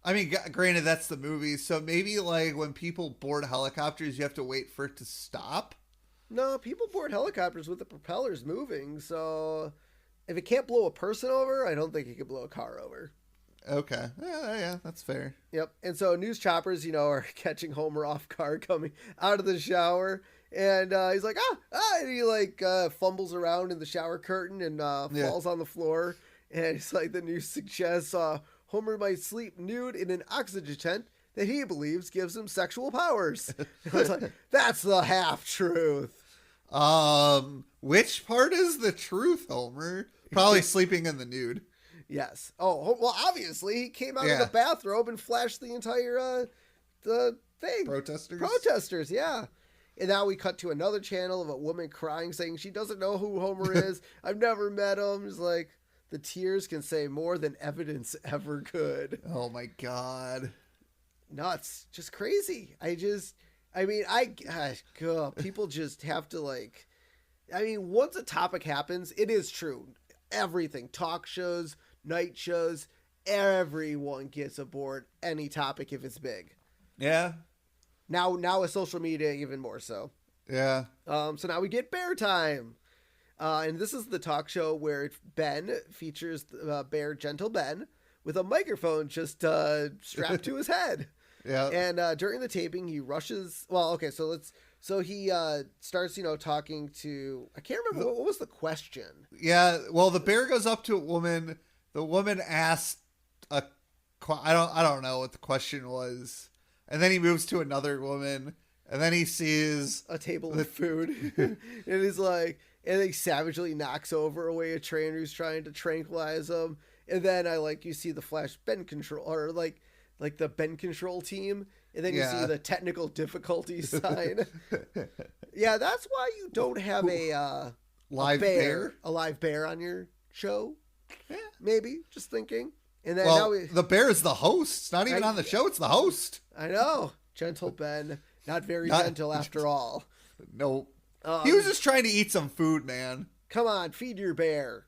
I mean, granted, that's the movie, so maybe like when people board helicopters, you have to wait for it to stop. No, people board helicopters with the propellers moving, so if it can't blow a person over, I don't think it could blow a car over. Okay. Yeah, that's fair. Yep. And so news choppers, you know, are catching Homer off guard coming out of the shower. And he's like, and he like fumbles around in the shower curtain and falls on the floor. And it's like the news suggests Homer might sleep nude in an oxygen tent that he believes gives him sexual powers. I was like, that's the half truth. Which part is the truth, Homer? Probably sleeping in the nude. Yes. Oh, well, obviously he came out of the bathrobe and flashed the entire the thing. Protesters, yeah. And now we cut to another channel of a woman crying, saying she doesn't know who Homer is. I've never met him. It's like, The tears can say more than evidence ever could. Oh my God. Nuts. Just crazy. God, people just have to like, once a topic happens, it is true. Everything, talk shows, night shows, everyone gets aboard any topic if it's big. Yeah. Now with social media, even more so. Yeah. So now we get Bear Time. And this is the talk show where Ben features Bear Gentle Ben with a microphone just strapped to his head. Yeah. And during the taping, he rushes. Well, okay, so he starts, talking to. I can't remember what was the question. Yeah. Well, the bear goes up to a woman. The woman asks I don't know what the question was. And then he moves to another woman. And then he sees a table of food. And he's like, and he savagely knocks away a trainer who's trying to tranquilize him. And then you see the flash bend control, or like the bend control team. And then you see the technical difficulty sign. Yeah, that's why you don't have a live bear on your show. Yeah. Maybe, just thinking. And then the bear is the host. It's not even on the show. It's the host. I know. Gentle Ben. Not very gentle after all. Nope. He was just trying to eat some food, man. Come on, feed your bear.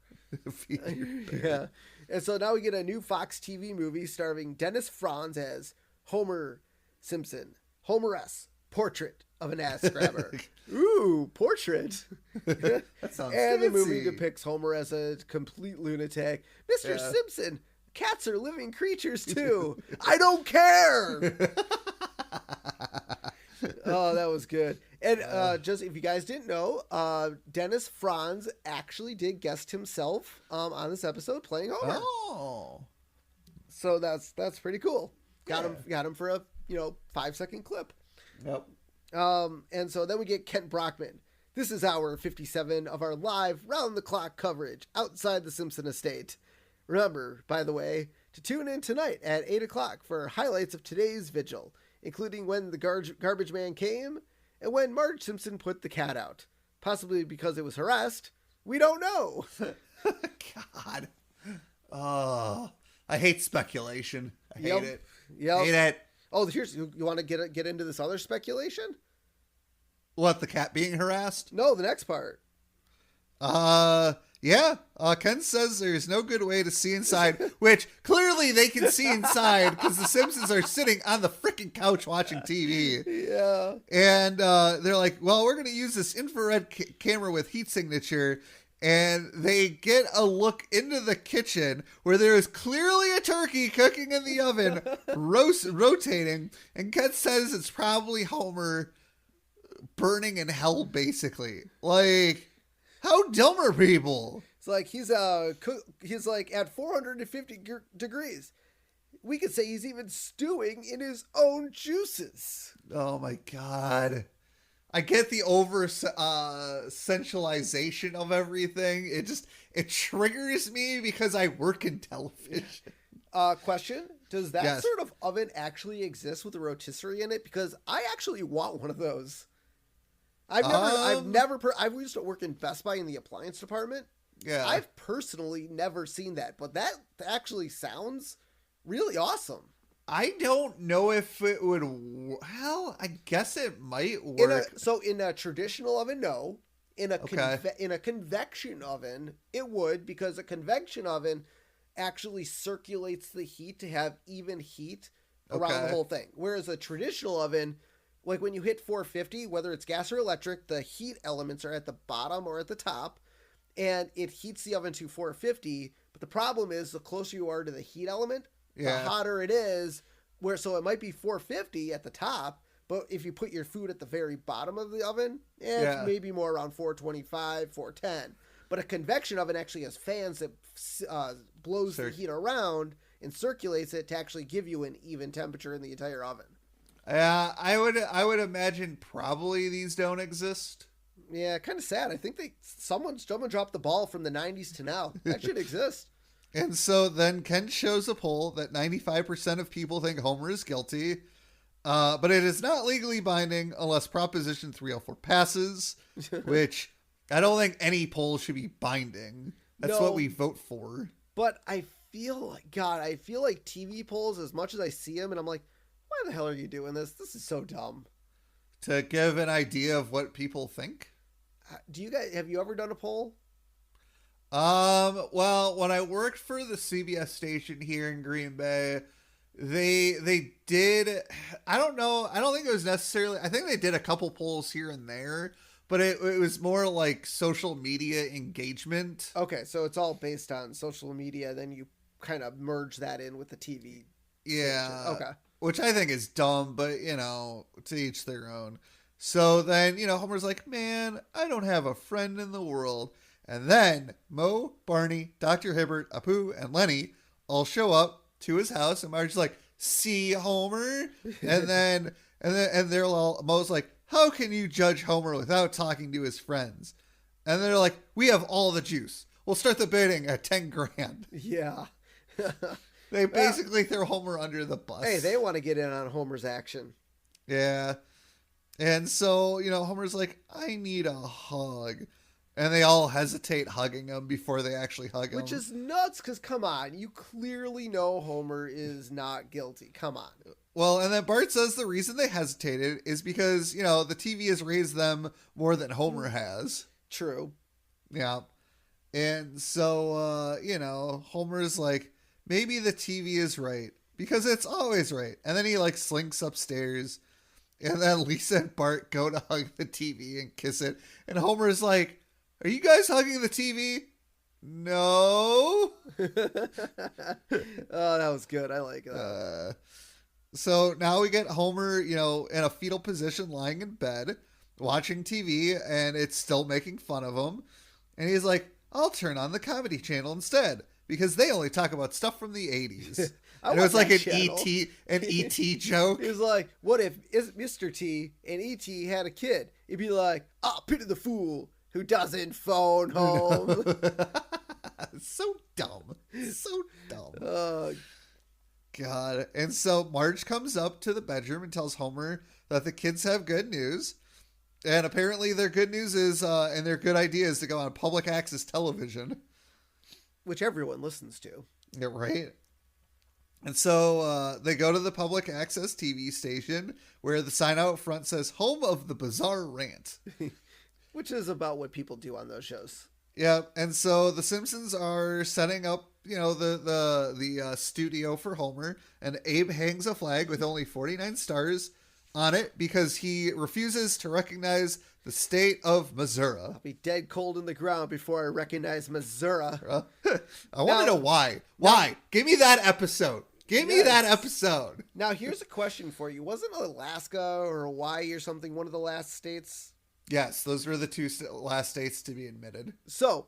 Feed your bear. Yeah. And so now we get a new Fox TV movie starring Dennis Franz as Homer Simpson. Homer S. Portrait of an ass grabber. Ooh, portrait. That sounds And fancy. the movie depicts Homer as a complete lunatic. Mr. Simpson, cats are living creatures too. I don't care. Oh, that was good. And just if you guys didn't know, Dennis Franz actually did guest himself on this episode playing Homer. Oh, so that's pretty cool. Got him for a 5-second clip. Yep. And so then we get Kent Brockman. This is hour 57 of our live round the clock coverage outside the Simpson estate. Remember, by the way, to tune in tonight at 8 o'clock for highlights of today's vigil, including when the garbage man came and when Marge Simpson put the cat out. Possibly because it was harassed. We don't know. God. Oh, I hate speculation. I hate it. Yep. Hate it. Oh, you want to get into this other speculation? What, the cat being harassed? No, the next part. Yeah. Ken says there's no good way to see inside, which clearly they can see inside because the Simpsons are sitting on the freaking couch watching TV. Yeah. And they're like, well, we're going to use this infrared camera with heat signature. And they get a look into the kitchen where there is clearly a turkey cooking in the oven, rotating. And Ken says it's probably Homer burning in hell, basically. Like, how dumb are people? It's like he's like at 450 degrees. We could say he's even stewing in his own juices. Oh my God. I get the over sensualization of everything. It triggers me because I work in television. Question: does that sort of oven actually exist with a rotisserie in it? Because I actually want one of those. I've used to work in Best Buy in the appliance department. Yeah. I've personally never seen that, but that actually sounds really awesome. I don't know if it would. Well, I guess it might work. In a traditional oven, no. In a convection oven, it would, because a convection oven actually circulates the heat to have even heat around the whole thing. Whereas a traditional oven, like when you hit 450, whether it's gas or electric, the heat elements are at the bottom or at the top, and it heats the oven to 450. But the problem is, the closer you are to the heat element, the hotter it is. So it might be 450 at the top, but if you put your food at the very bottom of the oven, it's maybe more around 425, 410. But a convection oven actually has fans that blows the heat around and circulates it to actually give you an even temperature in the entire oven. I would imagine probably these don't exist. Yeah, kind of sad. I think someone dropped the ball from the 90s to now. That should exist. And so then Ken shows a poll that 95% of people think Homer is guilty, but it is not legally binding unless Proposition 304 passes, which I don't think any poll should be binding. That's what we vote for. But I feel like TV polls, as much as I see them, and I'm like, why the hell are you doing this? This is so dumb. To give an idea of what people think. Have you ever done a poll? Well, when I worked for the CBS station here in Green Bay, they did, I don't know, I don't think it was necessarily, I think they did a couple polls here and there, but it was more like social media engagement. Okay, so it's all based on social media, then you kind of merge that in with the TV. Yeah. Station. Okay. Which I think is dumb, but, to each their own. So then, Homer's like, man, I don't have a friend in the world. And then Moe, Barney, Dr. Hibbert, Apu, and Lenny all show up to his house, and Marge's like, see, Homer? And they're all, Moe's like, how can you judge Homer without talking to his friends? And they're like, we have all the juice. We'll start the bidding at 10 grand. Yeah. They basically throw Homer under the bus. Hey, they want to get in on Homer's action. Yeah. And so, Homer's like, I need a hug. And they all hesitate hugging him before they actually hug him. Which is nuts, because come on, you clearly know Homer is not guilty. Come on. Well, and then Bart says the reason they hesitated is because, the TV has raised them more than Homer has. True. Yeah. And so, Homer's like, maybe the TV is right, because it's always right. And then he, slinks upstairs, and then Lisa and Bart go to hug the TV and kiss it. And Homer's like, are you guys hugging the TV? No. Oh, that was good. I like that. So now we get Homer, in a fetal position, lying in bed, watching TV, and it's still making fun of him. And he's like, I'll turn on the Comedy Channel instead, because they only talk about stuff from the 80s. And it was like an ET joke. It was like, what if Mr. T and ET had a kid? It'd be like, pity the fool who doesn't phone home. So dumb. So dumb. Oh, God. And so Marge comes up to the bedroom and tells Homer that the kids have good news. And apparently their good news is, and their good idea is to go on public access television. Which everyone listens to. Yeah, right. And so they go to the public access TV station where the sign out front says, Home of the Bizarre Rant. Which is about what people do on those shows. Yeah, and so the Simpsons are setting up, the studio for Homer, and Abe hangs a flag with only 49 stars on it because he refuses to recognize the state of Missouri. I'll be dead cold in the ground before I recognize Missouri. I want to know why. Why? Give me that episode. Give me that episode. Now, here's a question for you. Wasn't Alaska or Hawaii or something one of the last states? Yes, those were the two last states to be admitted. So,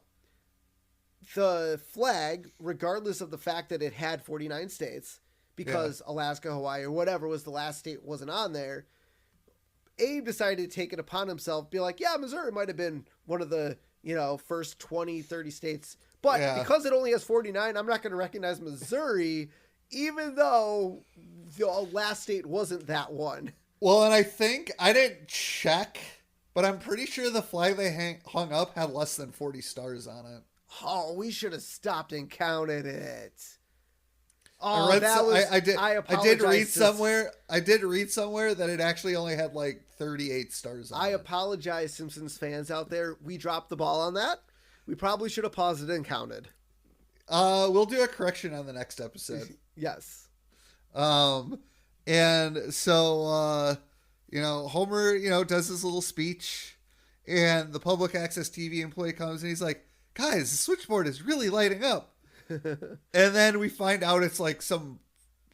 the flag, regardless of the fact that it had 49 states, because Alaska, Hawaii, or whatever was the last state wasn't on there, Abe decided to take it upon himself, be like, yeah, Missouri might have been one of the, first 20, 30 states. But because it only has 49, I'm not going to recognize Missouri, even though the last state wasn't that one. Well, and I think, I didn't check, but I'm pretty sure the flag they hung up had less than 40 stars on it. Oh, we should have stopped and counted it. Oh, I did read somewhere that it actually only had 38 stars on it. I apologize, Simpsons fans out there. We dropped the ball on that. We probably should have paused it and counted. We'll do a correction on the next episode. Yes. And so Homer, does his little speech, and the public access TV employee comes and he's like, guys, the switchboard is really lighting up. And then we find out it's some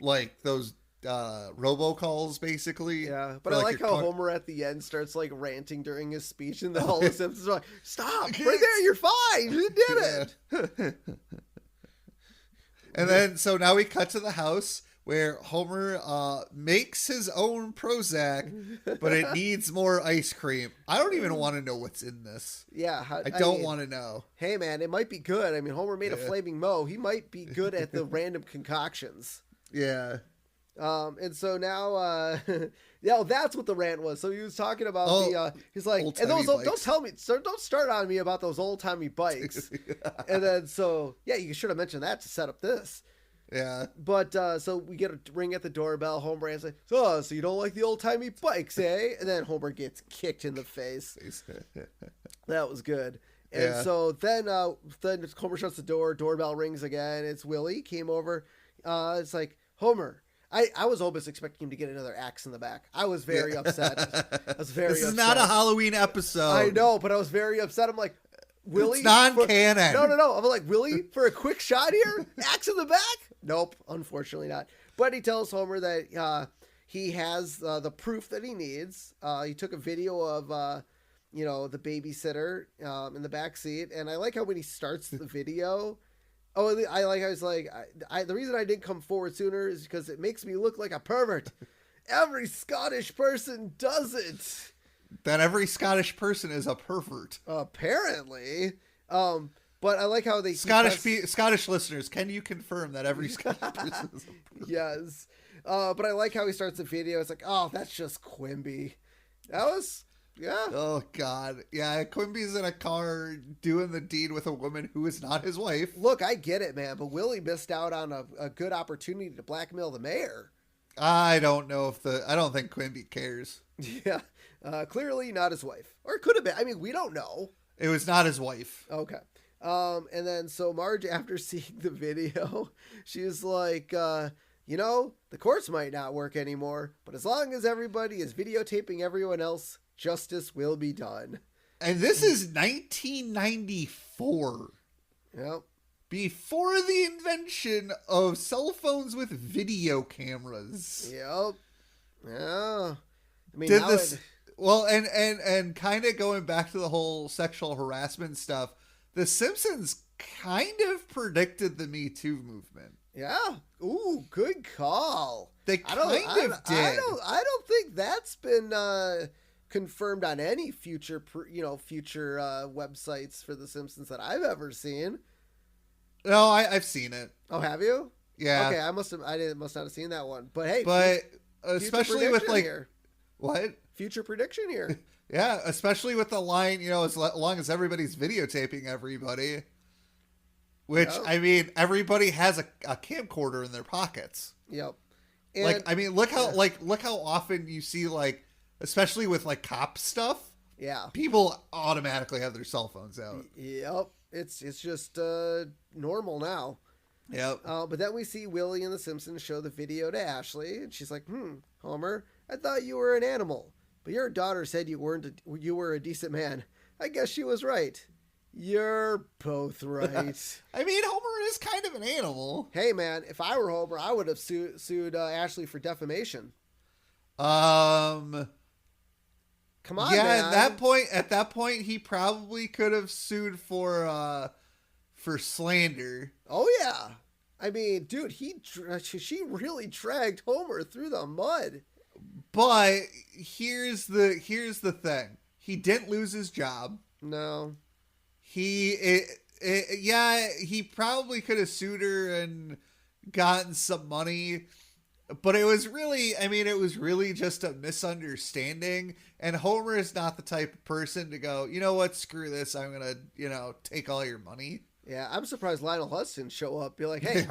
those robocalls basically. Yeah, but I like how Homer at the end starts ranting during his speech, and all the Simpsons are like, stop, right there, you're fine, you did it. And then so now we cut to the house where Homer makes his own Prozac, but it needs more ice cream. I don't even want to know what's in this. Yeah. I don't want to know. Hey, man, it might be good. I mean, Homer made a flaming Moe. He might be good at the random concoctions. Yeah. And so now, yeah, that's what the rant was. So he was talking about he's like, and those old-timey don't tell me, don't start on me about those old timey bikes. And then so yeah, you should have mentioned that to set up this. Yeah. But so we get a ring at the doorbell. Homer answers, so you don't like the old timey bikes, eh? And then Homer gets kicked in the face. That was good. And so then Homer shuts the door. Doorbell rings again. It's Willie came over. It's like, Homer. I was almost expecting him to get another axe in the back. I was very upset. This is not a Halloween episode. I know, but I was very upset. I'm like, Willie? It's non-canon. No. I'm like, Willie, for a quick shot here? Axe in the back? Nope, unfortunately not. But he tells Homer that he has the proof that he needs. He took a video of, the babysitter in the back seat. And I like how when he starts the video... Oh, I was like, the reason I didn't come forward sooner is because it makes me look like a pervert. Every Scottish person does it. That every Scottish person is a pervert. Apparently. But I like how they... Scottish listeners, can you confirm that every Scottish person is a pervert? Yes. But I like how he starts the video. It's like, oh, that's just Quimby. That was... Yeah. Oh, God. Yeah, Quimby's in a car doing the deed with a woman who is not his wife. Look, I get it, man, but Willie missed out on a good opportunity to blackmail the mayor. I don't know I don't think Quimby cares. Yeah. Clearly not his wife. Or it could have been. I mean, we don't know. It was not his wife. Okay. And then so Marge, after seeing the video, she's like, the courts might not work anymore, but as long as everybody is videotaping everyone else, justice will be done. And this is 1994. Yep. Before the invention of cell phones with video cameras. Yep. Yeah. I mean, well, and kind of going back to the whole sexual harassment stuff, The Simpsons kind of predicted the Me Too movement. Yeah. Ooh, good call. They kind of did. I don't think that's been confirmed on any future websites for The Simpsons that I've ever seen. No, I've seen it. Oh, have you? Yeah. Okay, I must not have seen that one. But hey, especially with like here. What? Future prediction here. Yeah, especially with the line, as long as everybody's videotaping everybody. Which, Yep. I mean, everybody has a camcorder in their pockets. Yep. And, look how often you see, especially with cop stuff. Yeah. People automatically have their cell phones out. Yep. It's just normal now. Yep. But then we see Willie and the Simpsons show the video to Ashley, and she's like, Homer, I thought you were an animal, but your daughter said you were a decent man. I guess she was right. You're both right. I mean, Homer is kind of an animal. Hey, man, if I were Homer, I would have sued Ashley for defamation. Come on, man. At that point, he probably could have sued for slander. Oh yeah, I mean, dude, she really dragged Homer through the mud. But here's the thing: he didn't lose his job. No, he probably could have sued her and gotten some money. But it was really just a misunderstanding. And Homer is not the type of person to go, you know what, screw this. I'm going to, take all your money. Yeah, I'm surprised Lionel Hudson show up. Be like, hey,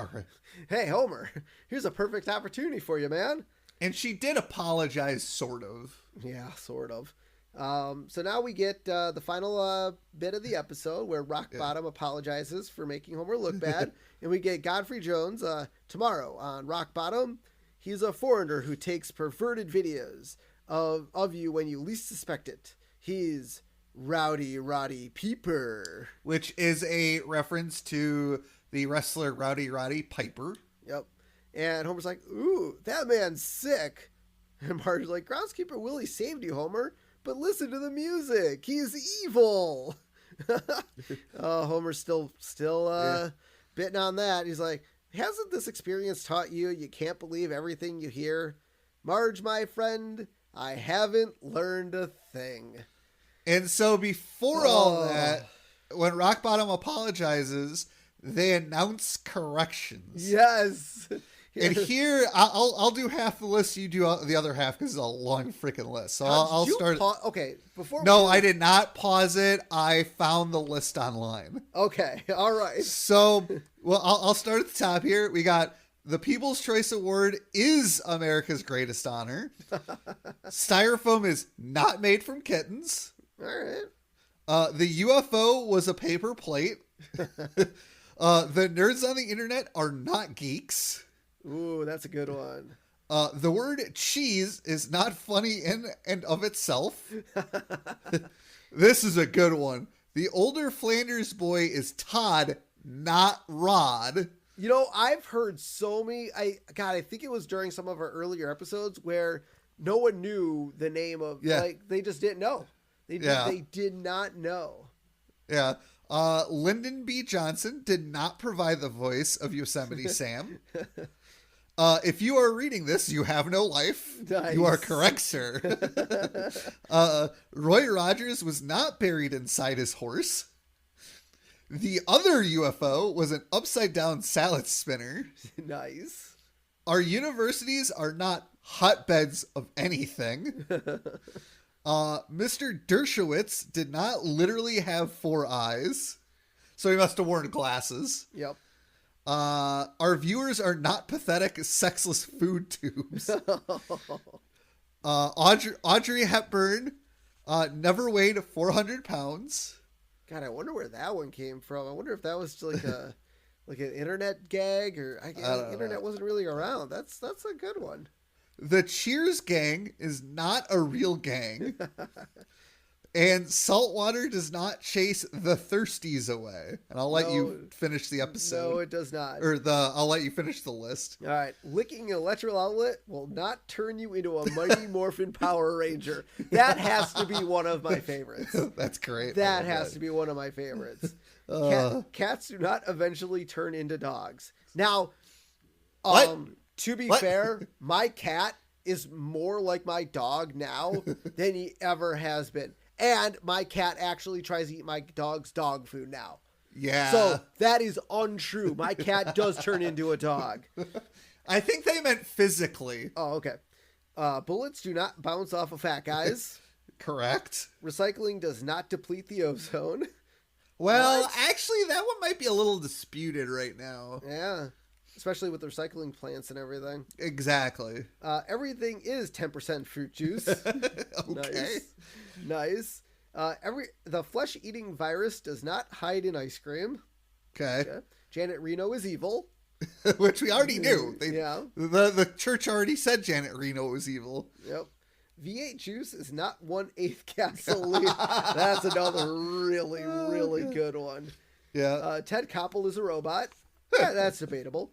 hey, Homer, here's a perfect opportunity for you, man. And she did apologize, sort of. Yeah, sort of. So now we get the final bit of the episode where Rock Bottom apologizes for making Homer look bad. And we get Godfrey Jones tomorrow on Rock Bottom. He's a foreigner who takes perverted videos of you when you least suspect it. He's Rowdy Roddy Piper. Which is a reference to the wrestler Rowdy Piper. Yep. And Homer's like, ooh, that man's sick. And Marge's like, groundskeeper Willie saved you, Homer. But listen to the music. He's evil. Homer's still bitting on that. He's like, hasn't this experience taught you can't believe everything you hear? Marge, my friend, I haven't learned a thing. And so before all that, when Rock Bottom apologizes, they announce corrections. Yes. And here, I'll do half the list. You do the other half because it's a long freaking list. So I'll start. Okay, before. No, I did not pause it. I found the list online. Okay, all right. So, well, I'll start at the top here. We got the People's Choice Award is America's greatest honor. Styrofoam is not made from kittens. All right. The UFO was a paper plate. The nerds on the internet are not geeks. Ooh, that's a good one. The word cheese is not funny in and of itself. This is a good one. The older Flanders boy is Todd, not Rod. You know, I've heard so many. I think it was during some of our earlier episodes where no one knew the name of. Like they just didn't know. They did not know. Yeah. Lyndon B. Johnson did not provide the voice of Yosemite Sam. If you are reading this, you have no life. Nice. You are correct, sir. Roy Rogers was not buried inside his horse. The other UFO was an upside-down salad spinner. Nice. Our universities are not hotbeds of anything. Mr. Dershowitz did not literally have 4 eyes, so he must have worn glasses. Yep. Our viewers are not pathetic, sexless food tubes. Audrey Hepburn never weighed 400 pounds. God, I wonder where that one came from. I wonder if that was like a like an internet gag, or the internet wasn't really around. That's a good one. The Cheers gang is not a real gang. And saltwater does not chase the thirsties away. And I'll let you finish the episode. No, it does not. I'll let you finish the list. All right. Licking an electrical outlet will not turn you into a Mighty Morphin Power Ranger. That has to be one of my favorites. That's great. That has to be one of my favorites. Cats do not eventually turn into dogs. Now, to be fair, my cat is more like my dog now than he ever has been. And my cat actually tries to eat my dog's dog food now. Yeah. So that is untrue. My cat does turn into a dog. I think they meant physically. Oh, okay. Bullets do not bounce off of fat guys. Correct. Recycling does not deplete the ozone. Well, actually, that one might be a little disputed right now. Yeah. Especially with the recycling plants and everything. Exactly. Everything is 10% fruit juice. Okay. Nice. The flesh-eating virus does not hide in ice cream. Okay. Janet Reno is evil. Which we already knew. The church already said Janet Reno was evil. Yep. V8 juice is not 1/8 gasoline. That's another really, really good one. Yeah. Ted Koppel is a robot. That's debatable.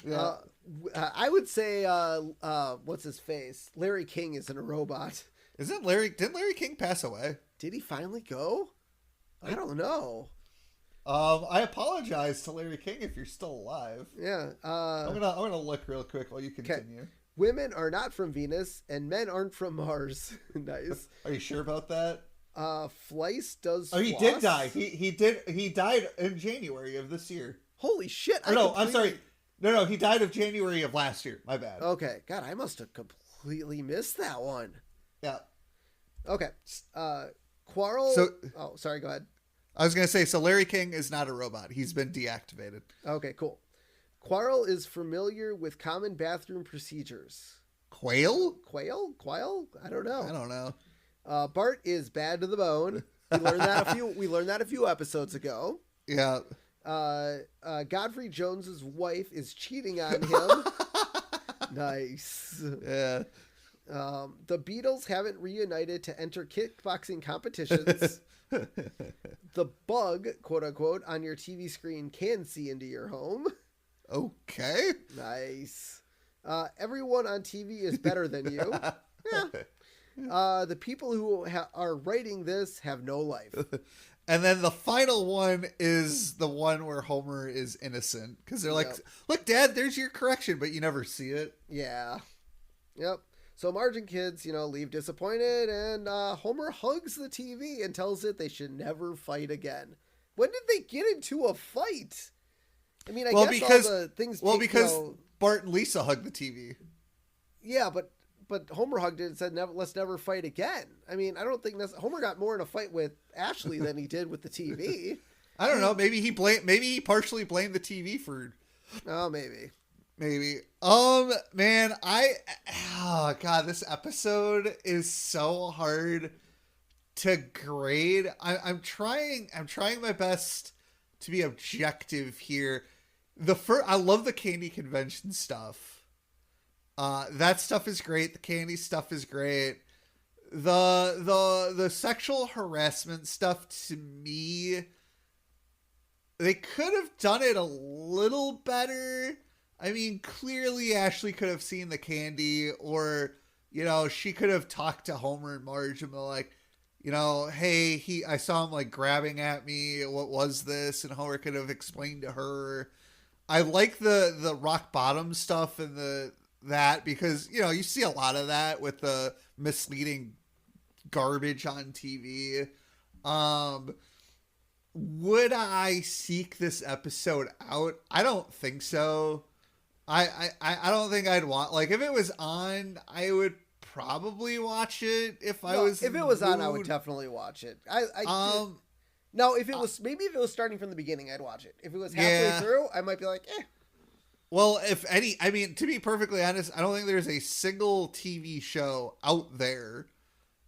Yeah. I would say, what's his face? Larry King isn't a robot. Didn't Larry King pass away? Did he finally go? I don't know. I apologize to Larry King if you're still alive. Yeah. I'm gonna look real quick while you continue. Women are not from Venus and men aren't from Mars. Nice. Are you sure about that? Fleiss does. Oh, he did die. He died in January of this year. Holy shit! I'm sorry. No, he died of January of last year. My bad. Okay, God, I must have completely missed that one. Yeah. Okay. Quarrel. Oh, sorry. Go ahead. I was gonna say, so Larry King is not a robot. He's been deactivated. Okay, cool. Quarrel is familiar with common bathroom procedures. Quail? I don't know. Bart is bad to the bone. We learned that a few episodes ago. Yeah. Godfrey Jones's wife is cheating on him. Nice. Yeah. The Beatles haven't reunited to enter kickboxing competitions. The bug, quote unquote, on your TV screen can see into your home. Okay. Nice. Everyone on TV is better than you. Yeah. The people who are writing this have no life. And then the final one is the one where Homer is innocent. Because they're like, look, Dad, there's your correction, but you never see it. Yeah. Yep. So Marge and kids, leave disappointed, and Homer hugs the TV and tells it they should never fight again. When did they get into a fight? I mean, I guess all the things. Bart and Lisa hug the TV. Yeah, but Homer hugged it and said, let's never fight again. I mean, I don't think Homer got more in a fight with Ashley than he did with the TV. I don't know. Maybe he partially blamed the TV for. Oh, maybe. Man, oh God, this episode is so hard to grade. I'm trying my best to be objective here. I love the candy convention stuff. That stuff is great. The candy stuff is great. The sexual harassment stuff, to me, they could have done it a little better. I mean, clearly Ashley could have seen the candy, or, she could have talked to Homer and Marge and been like, hey, I saw him like grabbing at me. What was this? And Homer could have explained to her. I like the rock bottom stuff and that because, you see a lot of that with the misleading garbage on TV. Would I seek this episode out? I don't think so. I don't think I'd want, like, if it was on, I would probably watch it if it was on, I would definitely watch it. No, if it was starting from the beginning, I'd watch it. If it was halfway through, I might be like, eh. Well, to be perfectly honest, I don't think there's a single TV show out there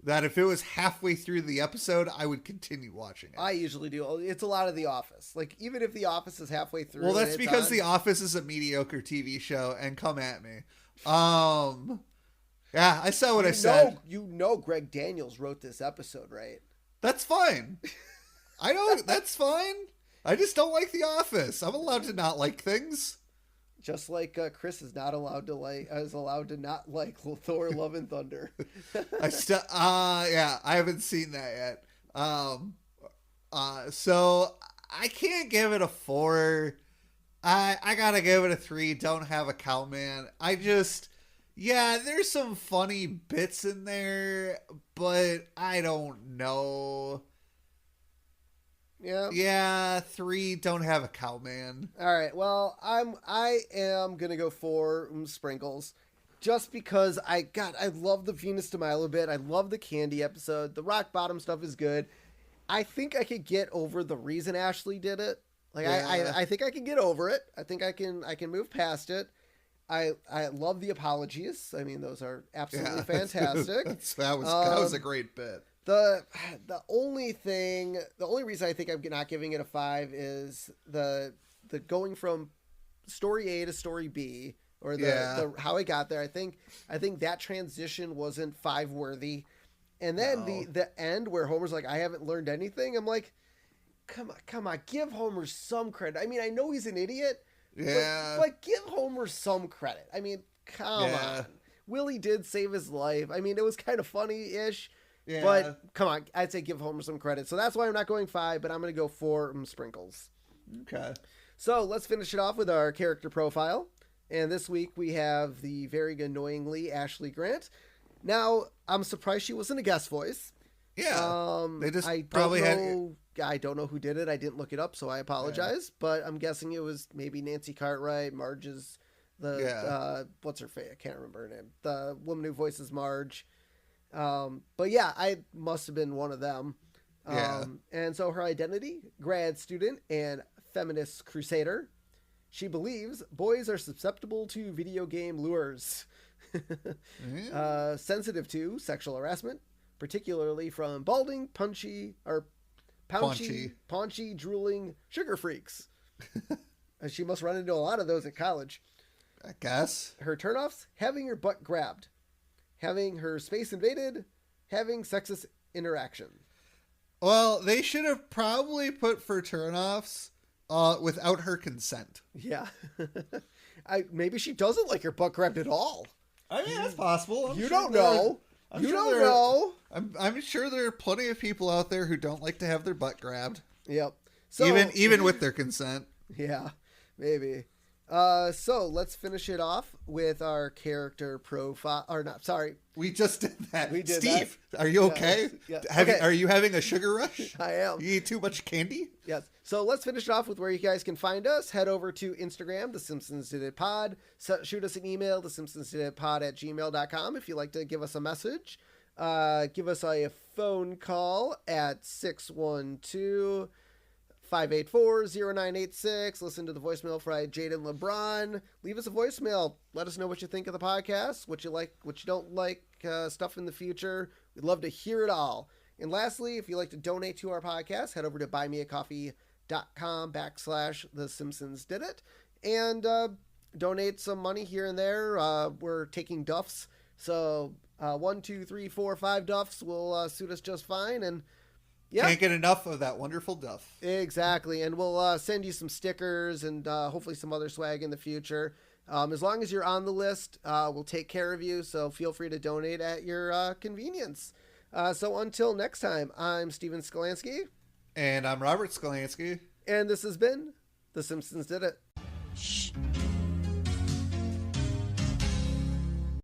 that if it was halfway through the episode, I would continue watching it. I usually do. It's a lot of The Office. Like, even if The Office is halfway through. Well, that's because The Office is a mediocre TV show, and come at me. Yeah, I saw what I said. Greg Daniels wrote this episode, right? That's fine. I know, that's fine. I just don't like The Office. I'm allowed to not like things. Just like Chris is allowed to not like Thor: Love and Thunder. I haven't seen that yet. So I can't give it a 4. I gotta give it a 3. Don't have a cowman. There's some funny bits in there, but I don't know. Yeah, 3. Don't have a cowman. All right. Well, I am gonna go 4 sprinkles, just because I love the Venus de Milo bit. I love the candy episode. The rock bottom stuff is good. I think I could get over the reason Ashley did it. Like, yeah. I think I can get over it. I think I can move past it. I love the apologies. I mean, those are absolutely fantastic. that was a great bit. The only reason I think I'm not giving it a 5 is the going from story A to story B, or the how I got there. I think that transition wasn't 5 worthy. And then the end where Homer's like, I haven't learned anything. I'm like, come on, give Homer some credit. I mean, I know he's an idiot. Yeah. But give Homer some credit. I mean, come on. Willie did save his life. I mean, it was kind of funny-ish. Yeah. But come on, I'd say give Homer some credit. So that's why I'm not going 5, but I'm going to go 4 sprinkles. Okay. So let's finish it off with our character profile. And this week we have the very annoyingly Ashley Grant. Now, I'm surprised she wasn't a guest voice. Yeah. I don't know who did it. I didn't look it up, so I apologize. Yeah. But I'm guessing it was maybe Nancy Cartwright, Marge's what's her face? I can't remember her name. The woman who voices Marge. But yeah, I must have been one of them. And so her identity, grad student and feminist crusader. She believes boys are susceptible to video game lures. Sensitive to sexual harassment, particularly from balding, paunchy, drooling sugar freaks. She must run into a lot of those at college. I guess. Her turnoffs: having her butt grabbed, having her space invaded, having sexist interaction. Well, they should have probably put for turnoffs without her consent. Yeah. Maybe she doesn't like her butt grabbed at all. I mean, that's possible. You don't know. I'm sure there are plenty of people out there who don't like to have their butt grabbed. Yep. So even with their consent. Yeah, maybe. So let's finish it off with our character profile. Or not, sorry. We just did that. We did Steve, are you okay? Yeah. Okay. Okay. Are you having a sugar rush? I am. You eat too much candy? Yes. So let's finish it off with where you guys can find us. Head over to Instagram, The Simpsons Did It Pod. Shoot us an email, thesimpsonsdiditpod@gmail.com if you'd like to give us a message. Give us a phone call at 612-584-0986. Listen to the voicemail for Jaden LeBron. Leave us a voicemail. Let us know what you think of the podcast, what you like, what you don't like, stuff in the future. We'd love to hear it all. And lastly, if you'd like to donate to our podcast, head over to buymeacoffee.com/The Simpsons Did It and donate some money here and there. We're taking duffs. So 1, 2, 3, 4, 5 duffs will suit us just fine. And yeah, Can't get enough of that wonderful duff. exactly. And we'll send you some stickers and hopefully some other swag in the future. As long as you're on the list, we'll take care of you. So feel free to donate at your convenience. So until next time, I'm Steven Skolansky. And I'm Robert Skolansky. And this has been The Simpsons Did It. Shh.